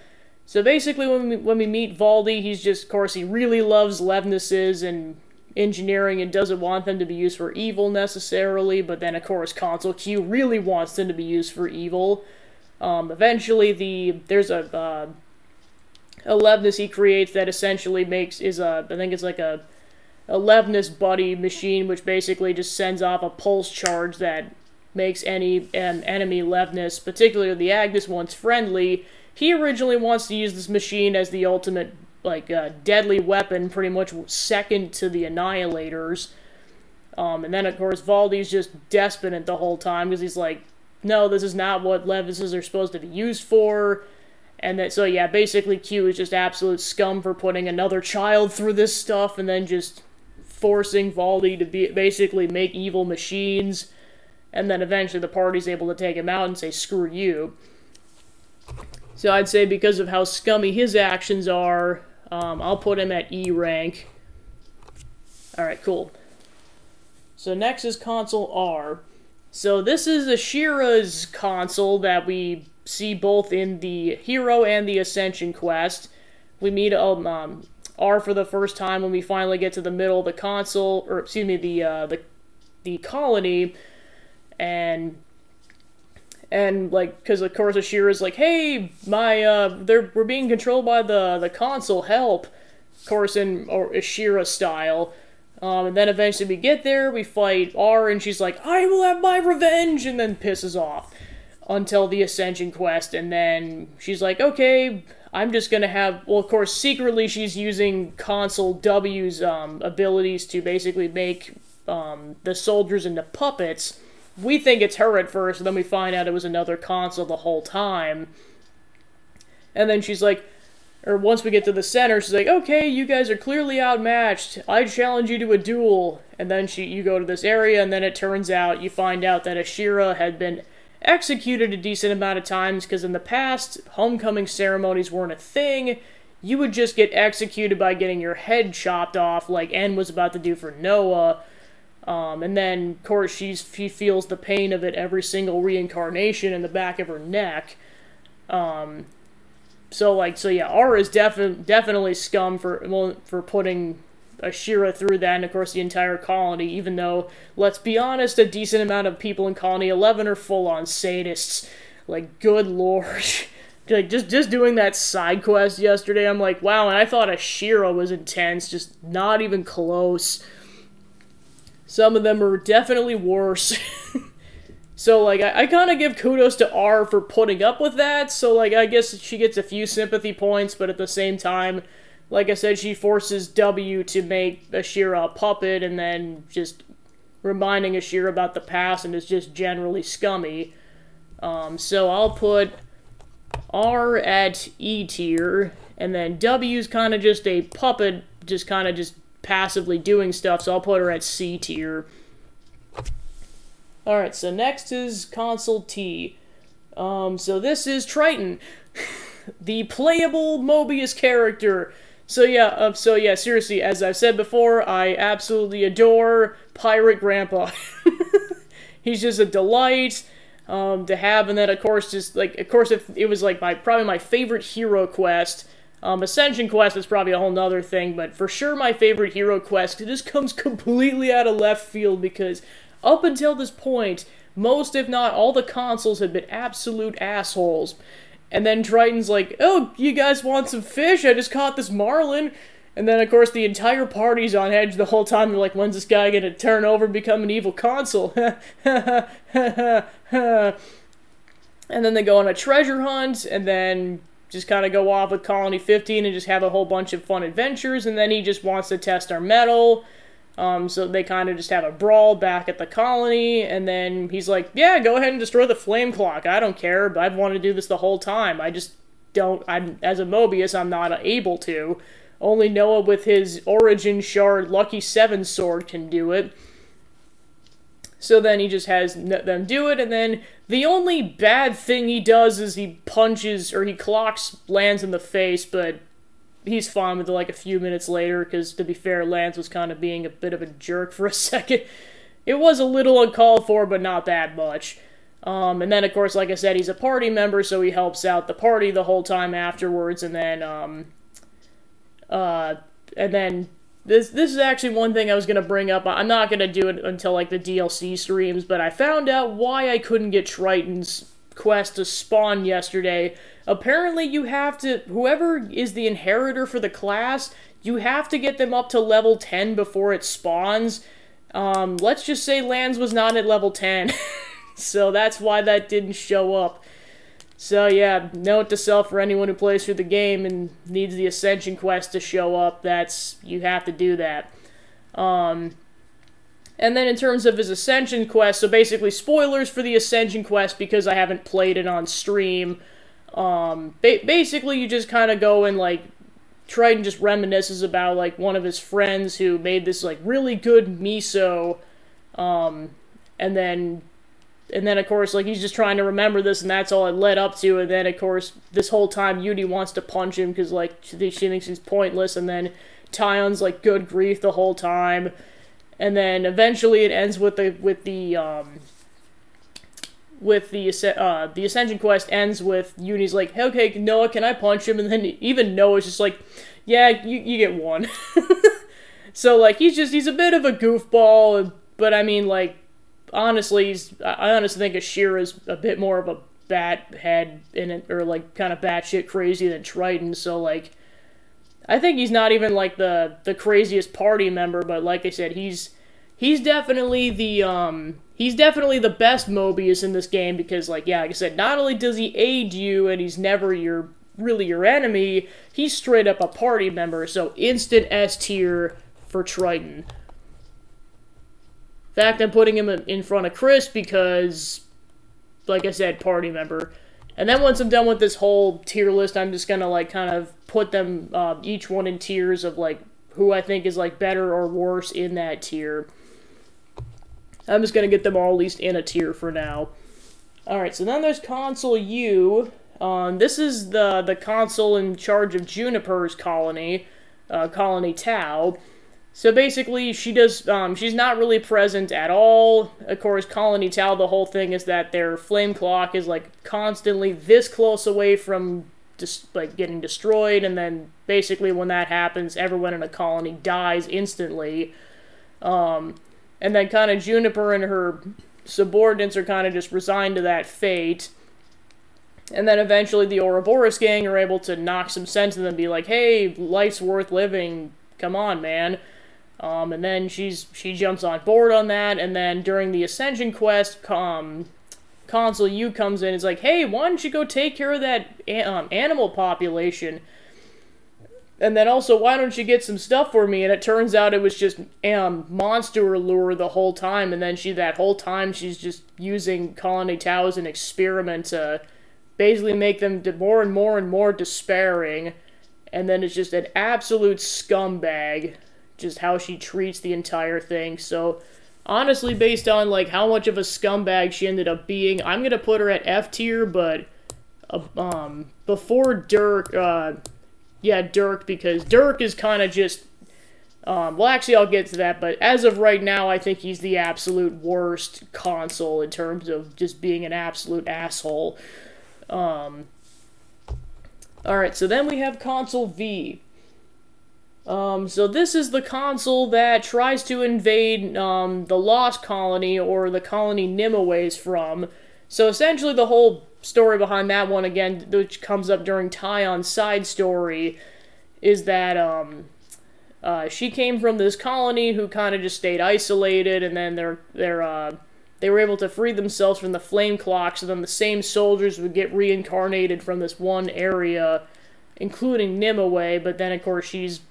Speaker 1: So basically when we meet Valdi, he's just, of course, he really loves Levnesses and engineering and doesn't want them to be used for evil necessarily, but then of course Consul Q really wants them to be used for evil. Eventually there's a Levness he creates that essentially I think it's like a Levness buddy machine, which basically just sends off a pulse charge that makes any enemy Levness, particularly the Agnes ones, friendly. He originally wants to use this machine as the ultimate, like, deadly weapon, pretty much second to the Annihilators. And then, of course, Valdi's just despondent the whole time, because he's like, no, this is not what Levnesses are supposed to be used for. And that, so yeah, basically Q is just absolute scum for putting another child through this stuff, and then just forcing Valdi to basically make evil machines, and then eventually the party's able to take him out and say, screw you. So I'd say because of how scummy his actions are, I'll put him at E rank. Alright, cool. So next is Consul R. So this is Ashira's Consul that we see both in the Hero and the Ascension quest. We meet R for the first time when we finally get to the middle of the Consul, or excuse me, the colony, and like, because of course Ashira's like, hey, we're being controlled by the Consul, help. of course in Ashira style. And then eventually we get there, we fight R, and she's like, I will have my revenge, and then pisses off until the Ascension quest, and then she's like, okay, I'm just gonna have, well, of course, secretly she's using Consul W's abilities to basically make the soldiers into puppets. We think it's her at first, and then we find out it was another Consul the whole time. And then she's like, or once we get to the center, she's like, okay, you guys are clearly outmatched. I challenge you to a duel. And then you go to this area, and then it turns out, you find out that Ashira had been executed a decent amount of times, because in the past, homecoming ceremonies weren't a thing. You would just get executed by getting your head chopped off, like En was about to do for Noah. And then, of course, she feels the pain of it every single reincarnation in the back of her neck. So yeah, R is definitely scum for putting Ashira through that, and of course the entire colony, even though, let's be honest, a decent amount of people in Colony 11 are full-on sadists. Like, good lord. Like, just doing that side quest yesterday, I'm like, wow, and I thought Ashira was intense, just not even close. Some of them are definitely worse. So, like, I kind of give kudos to R for putting up with that, so, like, I guess she gets a few sympathy points, but at the same time, like I said, she forces W to make Ashira a puppet, and then just reminding Ashira about the past, and is just generally scummy. So I'll put R at E tier, and then W's kind of just a puppet, just kind of just passively doing stuff, so I'll put her at C tier. Alright, so next is Consul T. So this is Triton, the playable Mobius character. So yeah, seriously, as I've said before, I absolutely adore Pirate Grandpa. He's just a delight to have, and then of course, if it was like probably my favorite hero quest. Ascension quest is probably a whole nother thing, but for sure my favorite hero quest, it just comes completely out of left field, because up until this point, most, if not all, the consuls had been absolute assholes. And then Triton's like, oh, you guys want some fish? I just caught this marlin. And then, of course, the entire party's on edge the whole time. They're like, when's this guy gonna turn over and become an evil consul? And then they go on a treasure hunt, and then just kind of go off with Colony 15 and just have a whole bunch of fun adventures. And then he just wants to test our mettle. So they kind of just have a brawl back at the colony, and then he's like, yeah, go ahead and destroy the flame clock. I don't care, but I've wanted to do this the whole time. I just don't, as a Mobius, I'm not able to. Only Noah with his Origin Shard Lucky 7 sword can do it. So then he just has them do it, and then the only bad thing he does is he punches, or he clocks Lance in the face, but he's fine with it like a few minutes later, because to be fair, Lance was kind of being a bit of a jerk for a second. It was a little uncalled for, but not that much. And then, of course, like I said, he's a party member, so he helps out the party the whole time afterwards, and then, this is actually one thing I was going to bring up. I'm not going to do it until, like, the DLC streams, but I found out why I couldn't get Triton's quest to spawn yesterday. Apparently you have to, whoever is the inheritor for the class, you have to get them up to level 10 before it spawns. Let's just say Lance was not at level 10, so that's why that didn't show up. So yeah, note to self for anyone who plays through the game and needs the Ascension quest to show up, you have to do that. And then in terms of his Ascension quest, so basically spoilers for the Ascension quest because I haven't played it on stream. Basically you just kind of go and, like, Triton just reminisces about, like, one of his friends who made this, like, really good miso, and then of course, like, he's just trying to remember this, and that's all it led up to, and then, of course, this whole time Yudi wants to punch him because, like, she thinks he's pointless, and then Tion's like, good grief the whole time. And then eventually it ends with the Ascension quest ends with Uni's like, okay, Noah, can I punch him? And then even Noah's just like, yeah, you get one. So, like, he's a bit of a goofball, but I mean, like, honestly, I honestly think Ashira's a bit more of a bat head in it, or, like, kind of batshit crazy than Triton, so, like, I think he's not even like the craziest party member, but like I said, he's definitely the best Mobius in this game because, like, yeah, like I said, not only does he aid you and he's never really your enemy, he's straight up a party member, so instant S tier for Triton. In fact, I'm putting him in front of Chris because, like I said, party member. And then once I'm done with this whole tier list, I'm just gonna, like, kind of put them, each one in tiers of, like, who I think is, like, better or worse in that tier. I'm just gonna get them all at least in a tier for now. Alright, so then there's Consul U. This is the consul in charge of Juniper's colony, Colony Tau. So basically, she's not really present at all. Of course, Colony Tau, the whole thing is that their flame clock is, like, constantly this close away from like getting destroyed, and then basically when that happens, everyone in a colony dies instantly. And then kind of Juniper and her subordinates are kind of just resigned to that fate. And then eventually the Ouroboros gang are able to knock some sense in them and be like, hey, life's worth living, come on, man. And then she jumps on board on that, and then during the Ascension quest, Consul U comes in and is like, hey, why don't you go take care of that animal population? And then also, why don't you get some stuff for me? And it turns out it was just monster lure the whole time, and then that whole time she's just using Colony Tau as an experiment to basically make them more and more and more despairing, and then it's just an absolute scumbag, just how she treats the entire thing. So honestly, based on, like, how much of a scumbag she ended up being, I'm gonna put her at F tier, but before Dirk, yeah, Dirk, because Dirk is kind of just, well, actually, I'll get to that, but as of right now, I think he's the absolute worst consul in terms of just being an absolute asshole. Alright, so then we have Consul V. So this is the consul that tries to invade, the Lost Colony, or the colony Nimue from. So essentially the whole story behind that one, again, which comes up during Tyon's side story, is that, she came from this colony who kind of just stayed isolated, and then they were able to free themselves from the flame clock, so then the same soldiers would get reincarnated from this one area, including Nimue, but then, of course, she's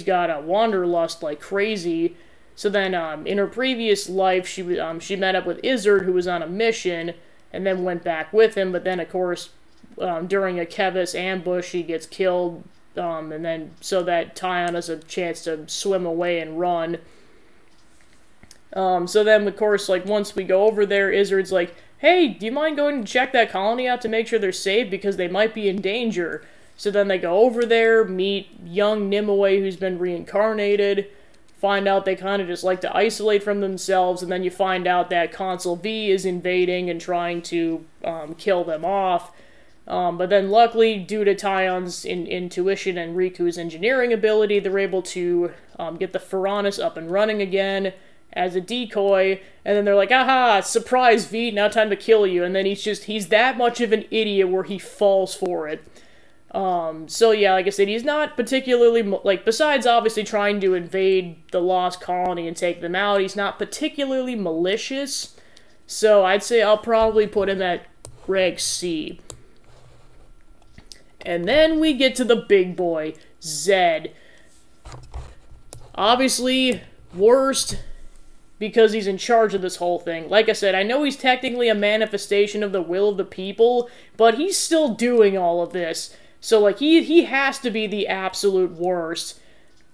Speaker 1: got a wanderlust like crazy. So then, in her previous life, she met up with Izzard, who was on a mission, and then went back with him, but then, of course, during a Kevis ambush, she gets killed, and then, so that Tyon has a chance to swim away and run. So then, of course, like, once we go over there, Izzard's like, hey, do you mind going to check that colony out to make sure they're safe, because they might be in danger? So then they go over there, meet young Nimue, who's been reincarnated, find out they kind of just like to isolate from themselves, and then you find out that Consul V is invading and trying to kill them off. But then luckily, due to Tyon's intuition and Riku's engineering ability, they're able to get the Pharaonis up and running again as a decoy, and then they're like, aha, surprise V, now time to kill you, and then he's that much of an idiot where he falls for it. So yeah, like I said, he's not particularly, like, besides obviously trying to invade the Lost Colony and take them out, he's not particularly malicious, so I'd say I'll probably put him at Reg C. And then we get to the big boy, Zed. Obviously, worst, because he's in charge of this whole thing. Like I said, I know he's technically a manifestation of the will of the people, but he's still doing all of this. So, like, he has to be the absolute worst.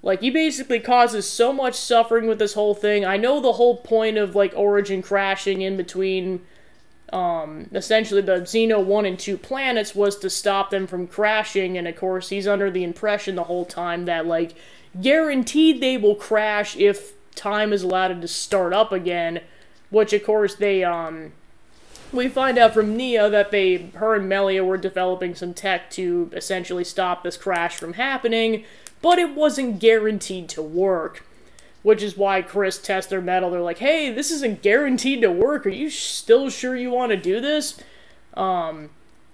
Speaker 1: Like, he basically causes so much suffering with this whole thing. I know the whole point of, like, Origin crashing in between, essentially the Xeno 1 and 2 planets was to stop them from crashing, and of course he's under the impression the whole time that, like, guaranteed they will crash if time is allowed to start up again, which of course we find out from Nia that her and Melia were developing some tech to essentially stop this crash from happening, but it wasn't guaranteed to work. Which is why Chris tests their metal. They're like, hey, this isn't guaranteed to work. Are you still sure you want to do this?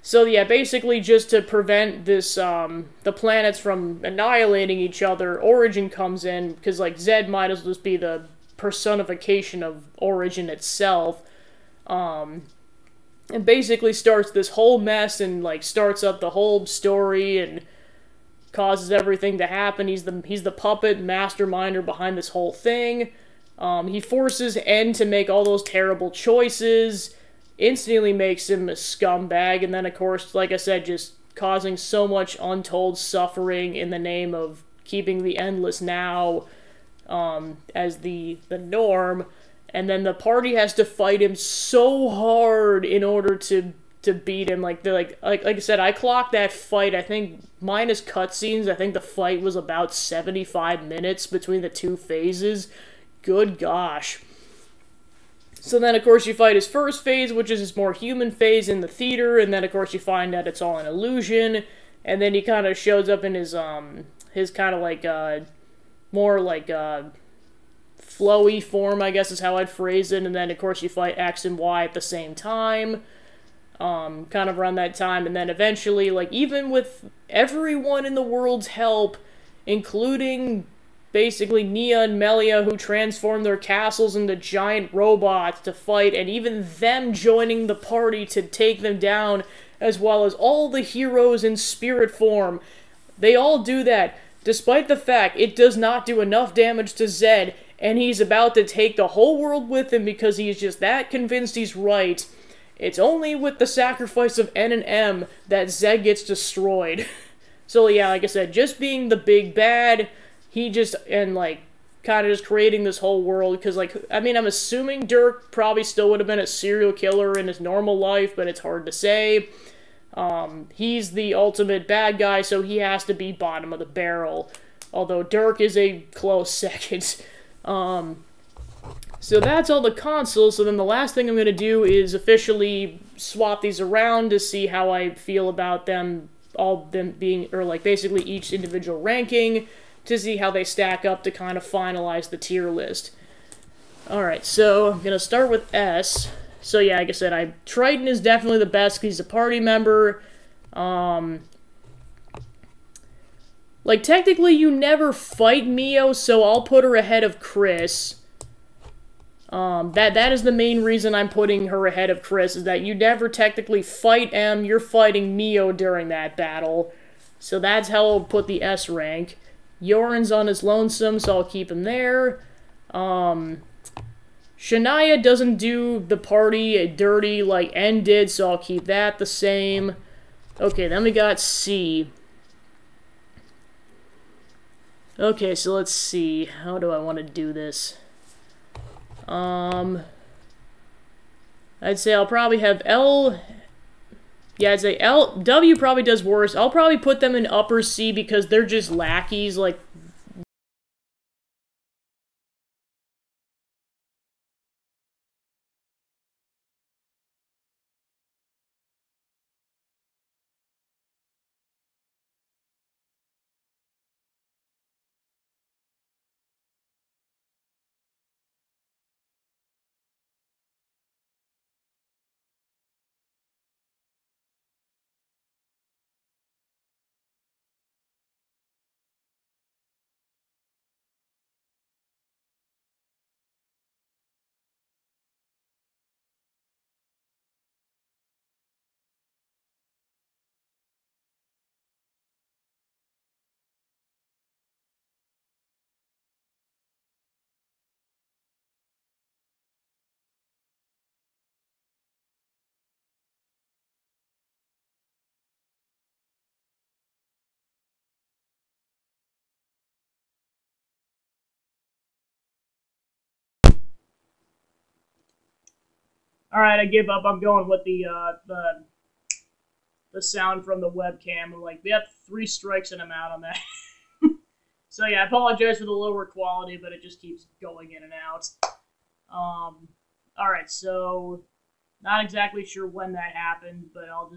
Speaker 1: So yeah, basically just to prevent this, the planets from annihilating each other, Origin comes in, because, like, Zed might as well just be the personification of Origin itself, and basically starts this whole mess, and, like, starts up the whole story, and causes everything to happen. He's the puppet masterminder behind this whole thing. He forces N to make all those terrible choices, instantly makes him a scumbag, and then, of course, like I said, just causing so much untold suffering in the name of keeping the endless now as the norm, and then the party has to fight him so hard in order to beat him. Like I said, I clocked that fight, I think, minus cutscenes, I think the fight was about 75 minutes between the two phases. Good gosh. So then, of course, you fight his first phase, which is his more human phase in the theater, and then, of course, you find out it's all an illusion, and then he kind of shows up in his kind of, like, more, like, flowy form, I guess is how I'd phrase it, and then, of course, you fight X and Y at the same time, kind of around that time, and then eventually, like, even with everyone in the world's help, including basically Nia and Melia, who transform their castles into giant robots to fight, and even them joining the party to take them down, as well as all the heroes in spirit form. They all do that, despite the fact it does not do enough damage to Zed, and he's about to take the whole world with him because he's just that convinced he's right. It's only with the sacrifice of N and M that Zed gets destroyed. So yeah, like I said, just being the big bad, he just, and, like, kind of just creating this whole world, because, like, I mean, I'm assuming Dirk probably still would have been a serial killer in his normal life, but it's hard to say. He's the ultimate bad guy, so he has to be bottom of the barrel, although Dirk is a close second. So that's all the consoles, so then the last thing I'm going to do is officially swap these around to see how I feel about them, all them being, or, like, basically each individual ranking, to see how they stack up to kind of finalize the tier list. Alright, so I'm going to start with S. So yeah, like I said, Triton is definitely the best because he's a party member. Like, technically you never fight Mio, so I'll put her ahead of Chris. That is the main reason I'm putting her ahead of Chris, is that you never technically fight M, you're fighting Mio during that battle. So that's how I'll put the S rank. Yoren's on his lonesome, so I'll keep him there. Shania doesn't do the party dirty like N did, so I'll keep that the same. Okay, then we got C. Okay, so let's see. How do I want to do this? I'd say I'll probably have L... Yeah, I'd say W probably does worse. I'll probably put them in upper C because they're just lackeys, like... Alright, I give up. I'm going with the sound from the webcam. I'm like, we have 3 strikes and I'm out on that. So yeah, I apologize for the lower quality, but it just keeps going in and out. Alright, so not exactly sure when that happened, but I'll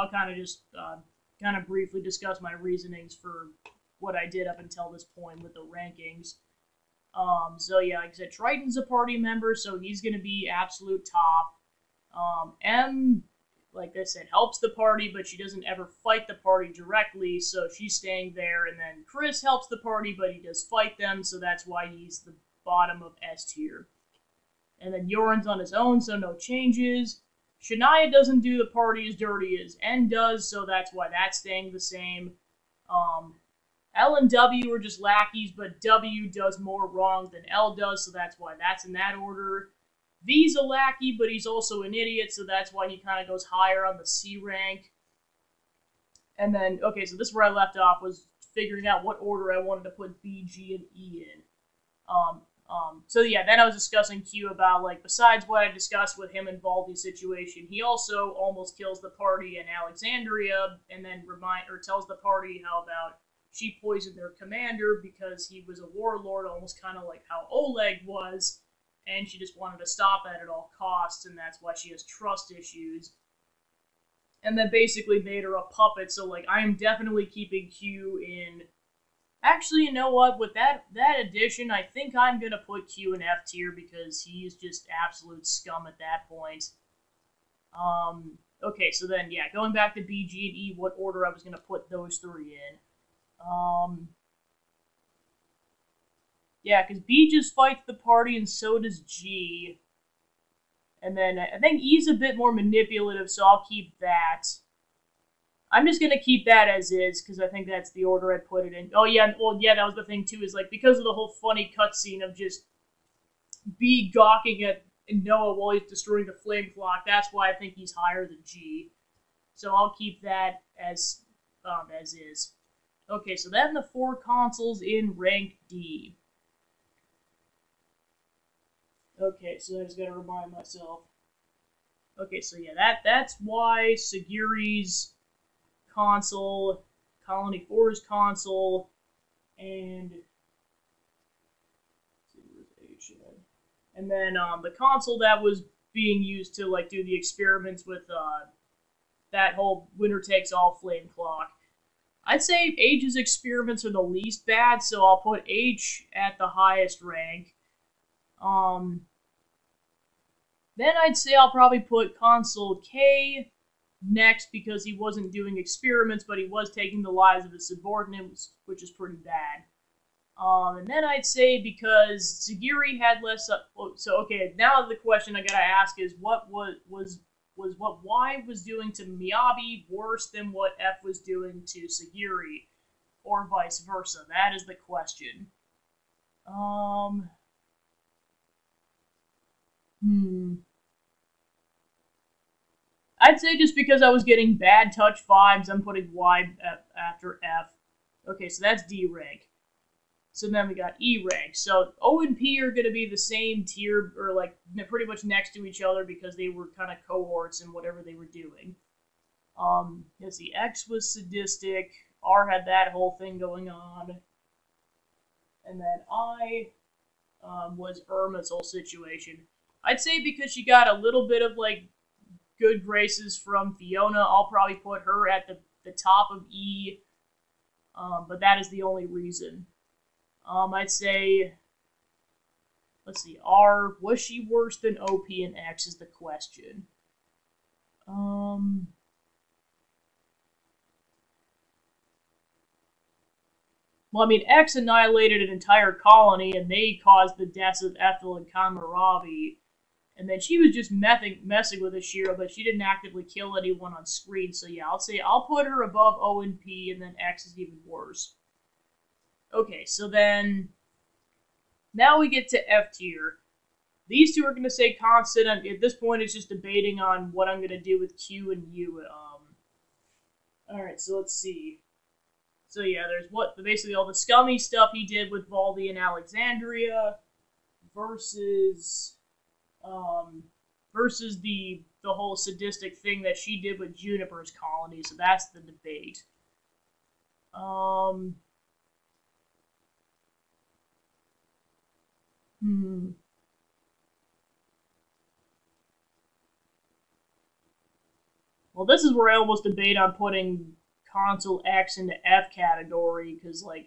Speaker 1: kind of briefly discuss my reasonings for what I did up until this point with the rankings. So yeah, like I said, Triton's a party member, so he's going to be absolute top. M like I said, helps the party, but she doesn't ever fight the party directly, so she's staying there. And then Chris helps the party, but he does fight them, so that's why he's the bottom of S tier. And then Yoren's on his own, so no changes. Shania doesn't do the party as dirty as N does, so that's why that's staying the same. L and W are just lackeys, but W does more wrong than L does, so that's why that's in that order. V's a lackey, but he's also an idiot, so that's why he kind of goes higher on the C rank. And then, okay, so this is where I left off, was figuring out what order I wanted to put B, G, and E in. So yeah, then I was discussing Q about, like, besides what I discussed with him and Baldy's situation, he also almost kills the party in Alexandria, and then tells the party how about she poisoned their commander because he was a warlord, almost kind of like how Oleg was, and she just wanted to stop that at all costs, and that's why she has trust issues. And then basically made her a puppet, so, like, I am definitely keeping Q in... Actually, you know what? With that addition, I think I'm going to put Q in F tier because he's just absolute scum at that point. Okay, so then, yeah, going back to B, G, and E, what order I was going to put those three in. Yeah, because B just fights the party, and so does G. And then I think E's a bit more manipulative, so I'll keep that. I'm just going to keep that as is, because I think that's the order I'd put it in. Oh, yeah, well, yeah, that was the thing, too, is, like, because of the whole funny cutscene of just B gawking at Noah while he's destroying the flame clock, that's why I think he's higher than G. So I'll keep that as is. Okay, so then the 4 consuls in rank D. Okay, so I just gotta remind myself. Okay, so yeah, that's why Sagiri's consul, Colony 4's consul, and then the console that was being used to, like, do the experiments with that whole winner takes all flame clock. I'd say H's experiments are the least bad, so I'll put H at the highest rank. Then I'd say I'll probably put Consul K next because he wasn't doing experiments, but he was taking the lives of his subordinates, which is pretty bad. And then I'd say because Sagiri had less... so, okay, now the question I gotta ask is what was what Y was doing to Miyabi worse than what F was doing to Sagiri, or vice versa? That is the question. I'd say just because I was getting bad touch vibes, I'm putting Y after F. Okay, so that's D rank. So then we got E rank. So O and P are going to be the same tier, or like pretty much next to each other because they were kind of cohorts in whatever they were doing. Let's see, X was sadistic. R had that whole thing going on. And then I was Irma's whole situation. I'd say because she got a little bit of like good graces from Fiona, I'll probably put her at the top of E. But that is the only reason. I'd say, let's see, R, was she worse than OP and X is the question. Well, I mean, X annihilated an entire colony, and they caused the deaths of Ethel and Kamaravi. And then she was just messing with Ashira, but she didn't actively kill anyone on screen. So yeah, I'll put her above O and P, and then X is even worse. Okay, so then now we get to F tier. These two are going to stay constant. At this point, it's just debating on what I'm going to do with Q and U. Alright, so let's see. So yeah, there's basically all the scummy stuff he did with Baldy and Alexandria versus the whole sadistic thing that she did with Juniper's colony. So that's the debate. Well, this is where I almost debate on putting Consul X into F category, because, like,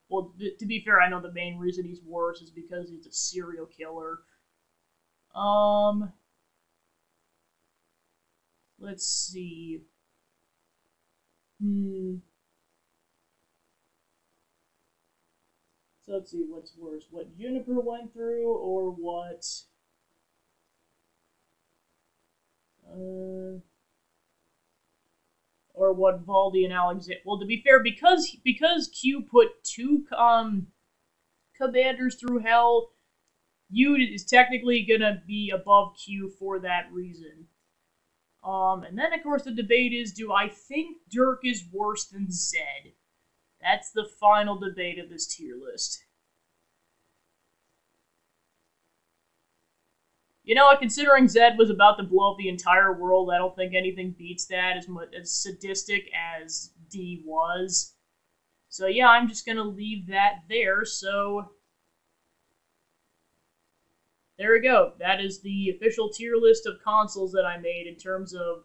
Speaker 1: well, to be fair, I know the main reason he's worse is because he's a serial killer. let's see. So let's see what's worse, what Juniper went through, or what Valdi and Alexander. Well, to be fair, because Q put two commanders through hell, U is technically gonna be above Q for that reason. And then of course the debate is, do I think Dirk is worse than Zed? That's the final debate of this tier list. You know what, considering Zed was about to blow up the entire world, I don't think anything beats that as sadistic as D was. So yeah, I'm just going to leave that there. So there we go. That is the official tier list of consoles that I made in terms of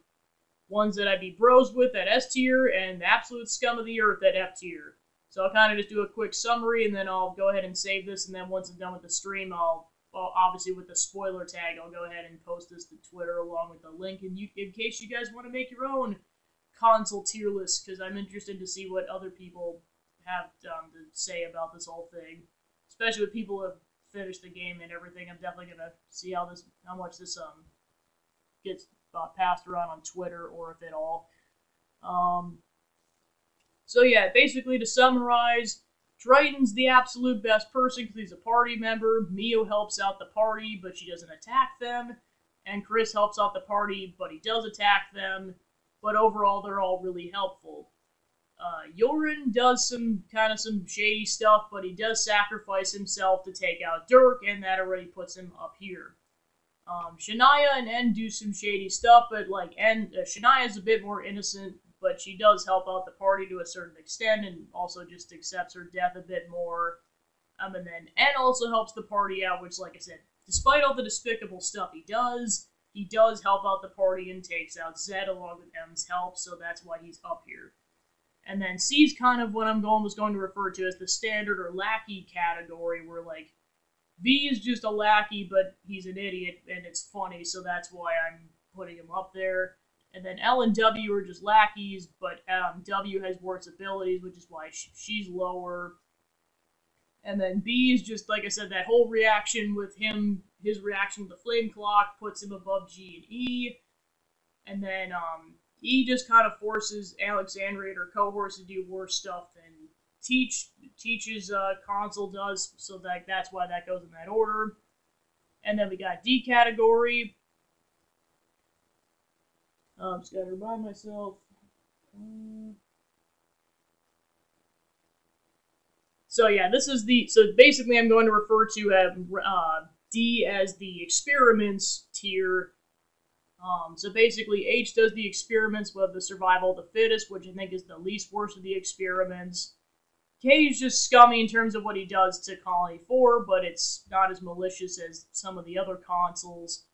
Speaker 1: ones that I'd be bros with at S tier and the absolute scum of the earth at F tier. So I'll kind of just do a quick summary, and then I'll go ahead and save this, and then once I'm done with the stream, well, obviously with the spoiler tag, I'll go ahead and post this to Twitter along with the link, and in case you guys want to make your own console tier list, because I'm interested to see what other people have to say about this whole thing, especially with people who have finished the game and everything. I'm definitely gonna see how much this gets passed around on Twitter, or if at all. So yeah, basically to summarize, Triton's the absolute best person because he's a party member. Mio helps out the party, but she doesn't attack them. And Chris helps out the party, but he does attack them. But overall, they're all really helpful. Yorin does some shady stuff, but he does sacrifice himself to take out Dirk, and that already puts him up here. Shania and N do some shady stuff, but Shania is a bit more innocent, but she does help out the party to a certain extent, and also just accepts her death a bit more. And then N also helps the party out, which, like I said, despite all the despicable stuff he does help out the party and takes out Zed along with M's help, so that's why he's up here. And then C's kind of what was going to refer to as the standard or lackey category, where like V is just a lackey, but he's an idiot and it's funny, so that's why I'm putting him up there. And then L and W are just lackeys, but W has worse abilities, which is why she's lower. And then B is just, like I said, that whole reaction with him, his reaction to the flame clock puts him above G and E. And then E just kind of forces Alexandria and her cohorts to do worse stuff than teaches Consul does, so that's why that goes in that order. And then we got D category. Just gotta remind myself. So yeah, so basically I'm going to refer to D as the experiments tier. So basically H does the experiments with the survival of the fittest, which I think is the least worst of the experiments. K is just scummy in terms of what he does to Colony 4, but it's not as malicious as some of the other consuls.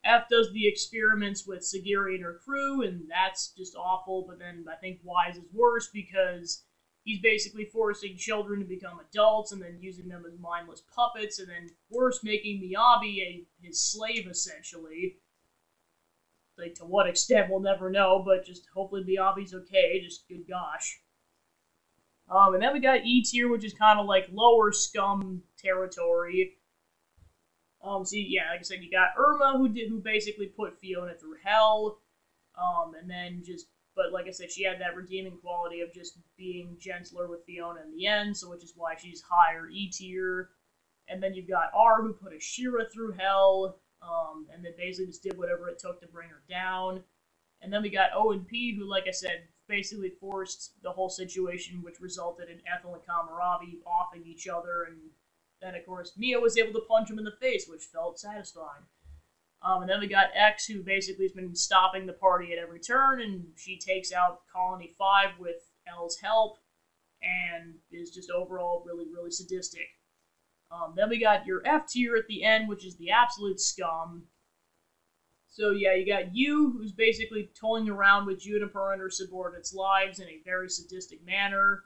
Speaker 1: F does the experiments with Sagiri and her crew, and that's just awful, but then I think Wise is worse because he's basically forcing children to become adults and then using them as mindless puppets, and then worse, making Miyabi his slave, essentially. Like, to what extent, we'll never know, but just hopefully Miyabi's okay, just good gosh. And then we got E tier, which is kind of like lower scum territory. So yeah, like I said, you got Irma, who basically put Fiona through hell, and then but like I said, she had that redeeming quality of just being gentler with Fiona in the end, so which is why she's higher E tier. And then you've got R, who put Ashira through hell, and then basically just did whatever it took to bring her down. And then we got O and P, who, like I said, basically forced the whole situation, which resulted in Ethel and Kamaravi offing each other, and then, of course, Mia was able to punch him in the face, which felt satisfying. And then we got X, who basically has been stopping the party at every turn, and she takes out Colony 5 with L's help, and is just overall really, really sadistic. Then we got your F tier at the end, which is the absolute scum. So yeah, you got U, who's basically toying around with Juniper and her subordinates' lives in a very sadistic manner.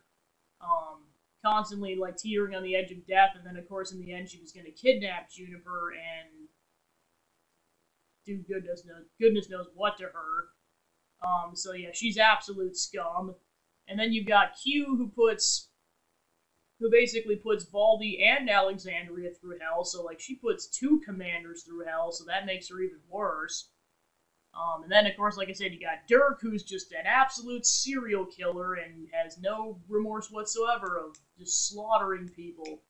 Speaker 1: Constantly like teetering on the edge of death, and then of course in the end she was going to kidnap Juniper and do goodness knows what to her. So yeah, she's absolute scum. And then you've got Q, who basically puts Valdi and Alexandria through hell. So like she puts 2 commanders through hell, so that makes her even worse. And then, of course, like I said, you got Dirk, who's just an absolute serial killer and has no remorse whatsoever of just slaughtering people.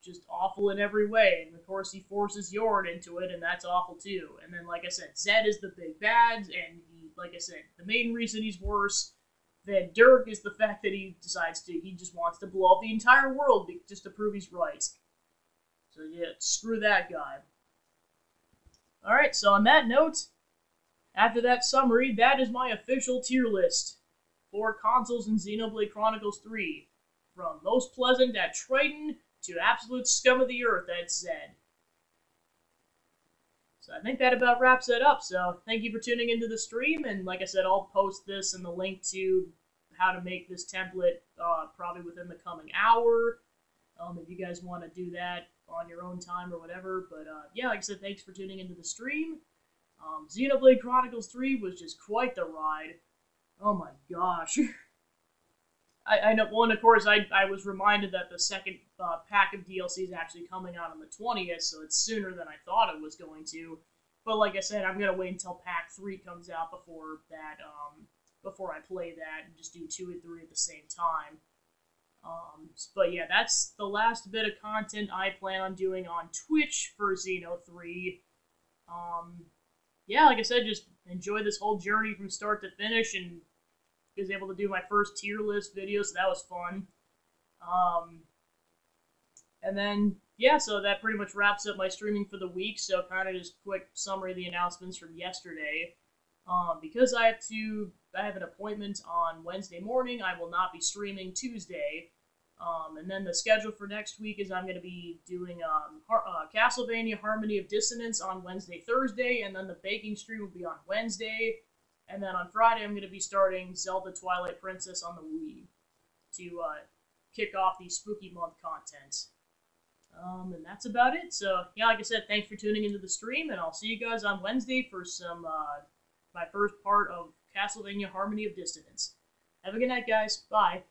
Speaker 1: Just awful in every way. And, of course, he forces Yord into it, and that's awful, too. And then, like I said, Zed is the big bad, and he, like I said, the main reason he's worse than Dirk is the fact that he just wants to blow up the entire world just to prove he's right. So, yeah, screw that guy. Alright, so on that note, after that summary, that is my official tier list for consoles in Xenoblade Chronicles 3. From most pleasant at Triton to absolute scum of the earth at Zed. So I think that about wraps it up. So thank you for tuning into the stream. And like I said, I'll post this and the link to how to make this template probably within the coming hour. If you guys want to do that on your own time or whatever. But yeah, like I said, thanks for tuning into the stream. Xenoblade Chronicles 3 was just quite the ride. Oh my gosh. I know, well, and of course, I was reminded that the second pack of DLC is actually coming out on the 20th, so it's sooner than I thought it was going to. But like I said, I'm going to wait until pack 3 comes out before I play that, and just do 2 and 3 at the same time. But yeah, that's the last bit of content I plan on doing on Twitch for Xeno 3. Yeah, like I said, just enjoy this whole journey from start to finish, and was able to do my first tier list video, so that was fun. And then, yeah, so that pretty much wraps up my streaming for the week, so kind of just quick summary of the announcements from yesterday. Because I have an appointment on Wednesday morning, I will not be streaming Tuesday. And then the schedule for next week is I'm going to be doing Castlevania Harmony of Dissonance on Wednesday, Thursday, and then the baking stream will be on Wednesday. And then on Friday, I'm going to be starting Zelda Twilight Princess on the Wii to kick off the Spooky Month content. And that's about it. So, yeah, like I said, thanks for tuning into the stream, and I'll see you guys on Wednesday for some my first part of Castlevania Harmony of Dissonance. Have a good night, guys. Bye.